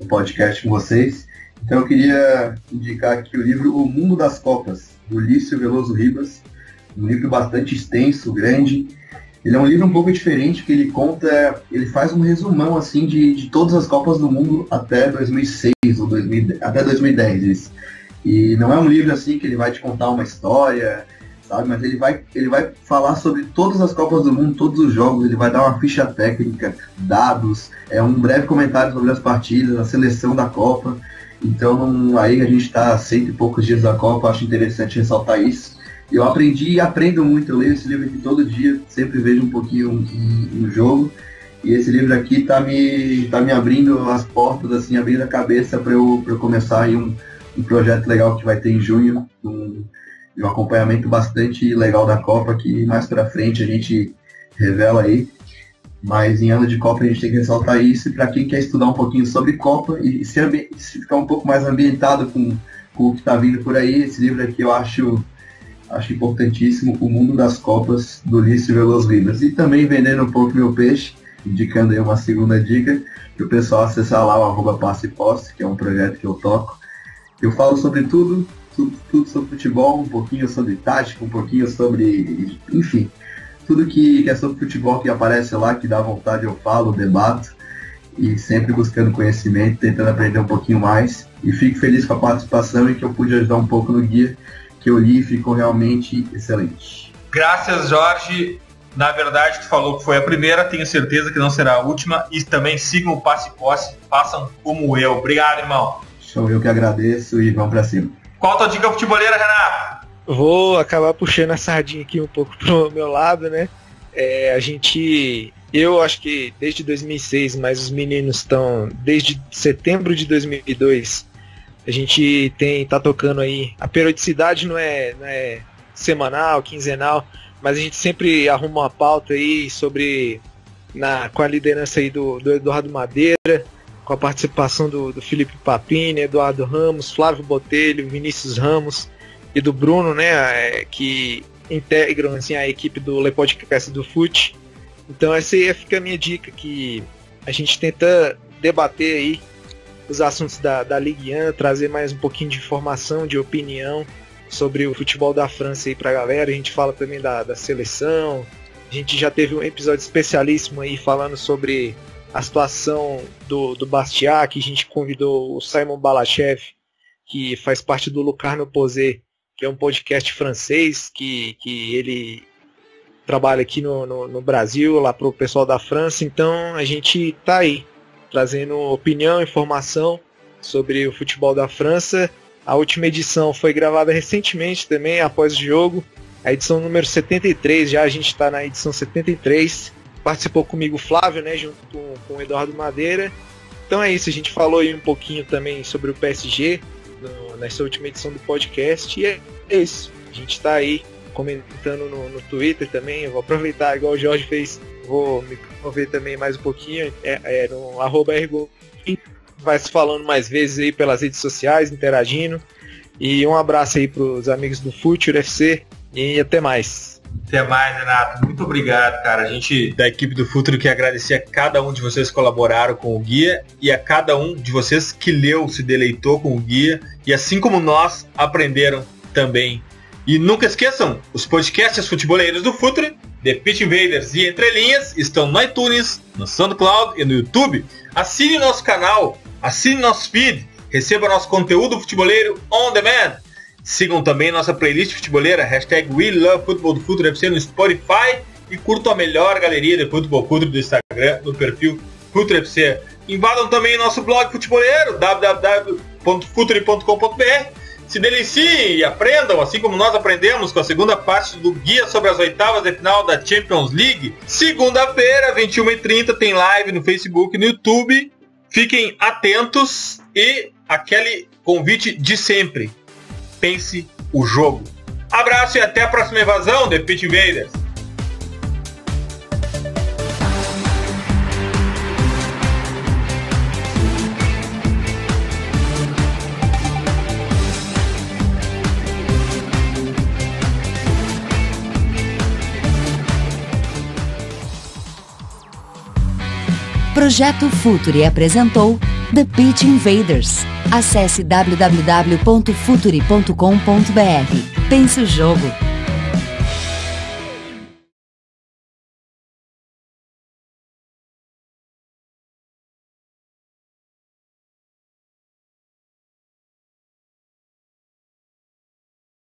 podcast com vocês. Então eu queria indicar aqui o livro O Mundo das Copas, do Lício Veloso Ribas. Um livro bastante extenso, grande. Ele é um livro um pouco diferente, porque ele faz um resumão assim de todas as Copas do Mundo até 2006 ou até 2010. Isso. E não é um livro assim que ele vai te contar uma história, sabe? Mas ele vai falar sobre todas as Copas do Mundo, todos os jogos. Ele vai dar uma ficha técnica, dados, um breve comentário sobre as partidas, a seleção da Copa. Então aí a gente está a 100 e poucos dias da Copa, acho interessante ressaltar isso. Eu aprendi e aprendo muito, eu leio esse livro aqui todo dia, sempre vejo um pouquinho no jogo. E esse livro aqui tá me abrindo as portas, assim, abrindo a cabeça para eu começar aí um projeto legal que vai ter em junho, um acompanhamento bastante legal da Copa, que mais pra frente a gente revela aí. mas em ano de Copa a gente tem que ressaltar isso, e para quem quer estudar um pouquinho sobre Copa e se ficar um pouco mais ambientado com o que está vindo por aí, esse livro aqui eu acho importantíssimo, O Mundo das Copas, do Lício Veloso Ribas. E também vendendo um pouco meu peixe, indicando aí uma segunda dica, que o pessoal acessar lá o @passe e posse, que é um projeto que eu toco. Eu falo sobre tudo sobre futebol, um pouquinho sobre tática, um pouquinho sobre, enfim, tudo que é sobre futebol que aparece lá, que dá vontade, eu falo, debato, e sempre buscando conhecimento, tentando aprender um pouquinho mais. E fico feliz com a participação e que eu pude ajudar um pouco no guia, que eu li e ficou realmente excelente. Graças, Jorge. Na verdade, tu falou que foi a primeira, tenho certeza que não será a última. E também sigam o Passe e Posse, façam como eu. Obrigado, irmão. Sou eu que agradeço e vamos pra cima. Qual a tua dica futeboleira, Renato? Vou acabar puxando a sardinha aqui um pouco pro meu lado, né? Eu acho que desde 2006, mas os meninos estão desde setembro de 2002. A gente tá tocando aí. A periodicidade não é semanal, quinzenal, mas a gente sempre arruma uma pauta aí com a liderança aí do Eduardo Madeira, com a participação do Felipe Papini, Eduardo Ramos, Flávio Botelho, Vinícius Ramos e do Bruno, né, que integram assim, a equipe do Le Podcast do Fute. Então essa aí fica a minha dica, que a gente tenta debater aí os assuntos da Ligue 1, trazer mais um pouquinho de informação, de opinião sobre o futebol da França aí pra galera. A gente fala também da seleção. A gente já teve um episódio especialíssimo aí falando sobre a situação do Bastia, que a gente convidou o Simon Balachev, que faz parte do Lucarno Posé, que é um podcast francês que ele trabalha aqui no Brasil, lá pro pessoal da França. Então a gente tá aí trazendo opinião, informação sobre o futebol da França. A última edição foi gravada recentemente também, após o jogo, a edição número 73, já a gente está na edição 73. Participou comigo o Flávio, né, junto com o Eduardo Madeira. Então é isso, a gente falou aí um pouquinho também sobre o PSG nessa última edição do podcast, e é isso. A gente está aí comentando no Twitter também. Eu vou aproveitar, igual o Jorge fez, vou me promover também mais um pouquinho, no @ergo, vai se falando mais vezes aí pelas redes sociais, interagindo. E um abraço aí pros amigos do Future FC e até mais. Até mais, Renato. Muito obrigado, cara. A gente da equipe do Future quer agradecer a cada um de vocês que colaboraram com o guia e a cada um de vocês que leu, se deleitou com o guia e assim como nós, aprenderam também. E nunca esqueçam, os podcasts futeboleiros do Futre, The Pitch Invaders e Entre Linhas, estão no iTunes, no SoundCloud e no YouTube. Assine nosso canal, assine nosso feed, receba nosso conteúdo futeboleiro on demand. Sigam também nossa playlist futeboleira, #WeLoveFootball do Futre FC no Spotify e curtam a melhor galeria de futebol Futre do Instagram, no perfil Futre FC. Invadam também nosso blog futeboleiro, www.futre.com.br. Se deliciem e aprendam, assim como nós aprendemos com a segunda parte do guia sobre as oitavas de final da Champions League. Segunda-feira, 21h30, tem live no Facebook e no YouTube. Fiquem atentos e aquele convite de sempre. Pense o jogo. Abraço e até a próxima invasão, The Pitch Invaders. Projeto Futuri apresentou The Pitch Invaders. Acesse www.futuri.com.br. Pense o jogo.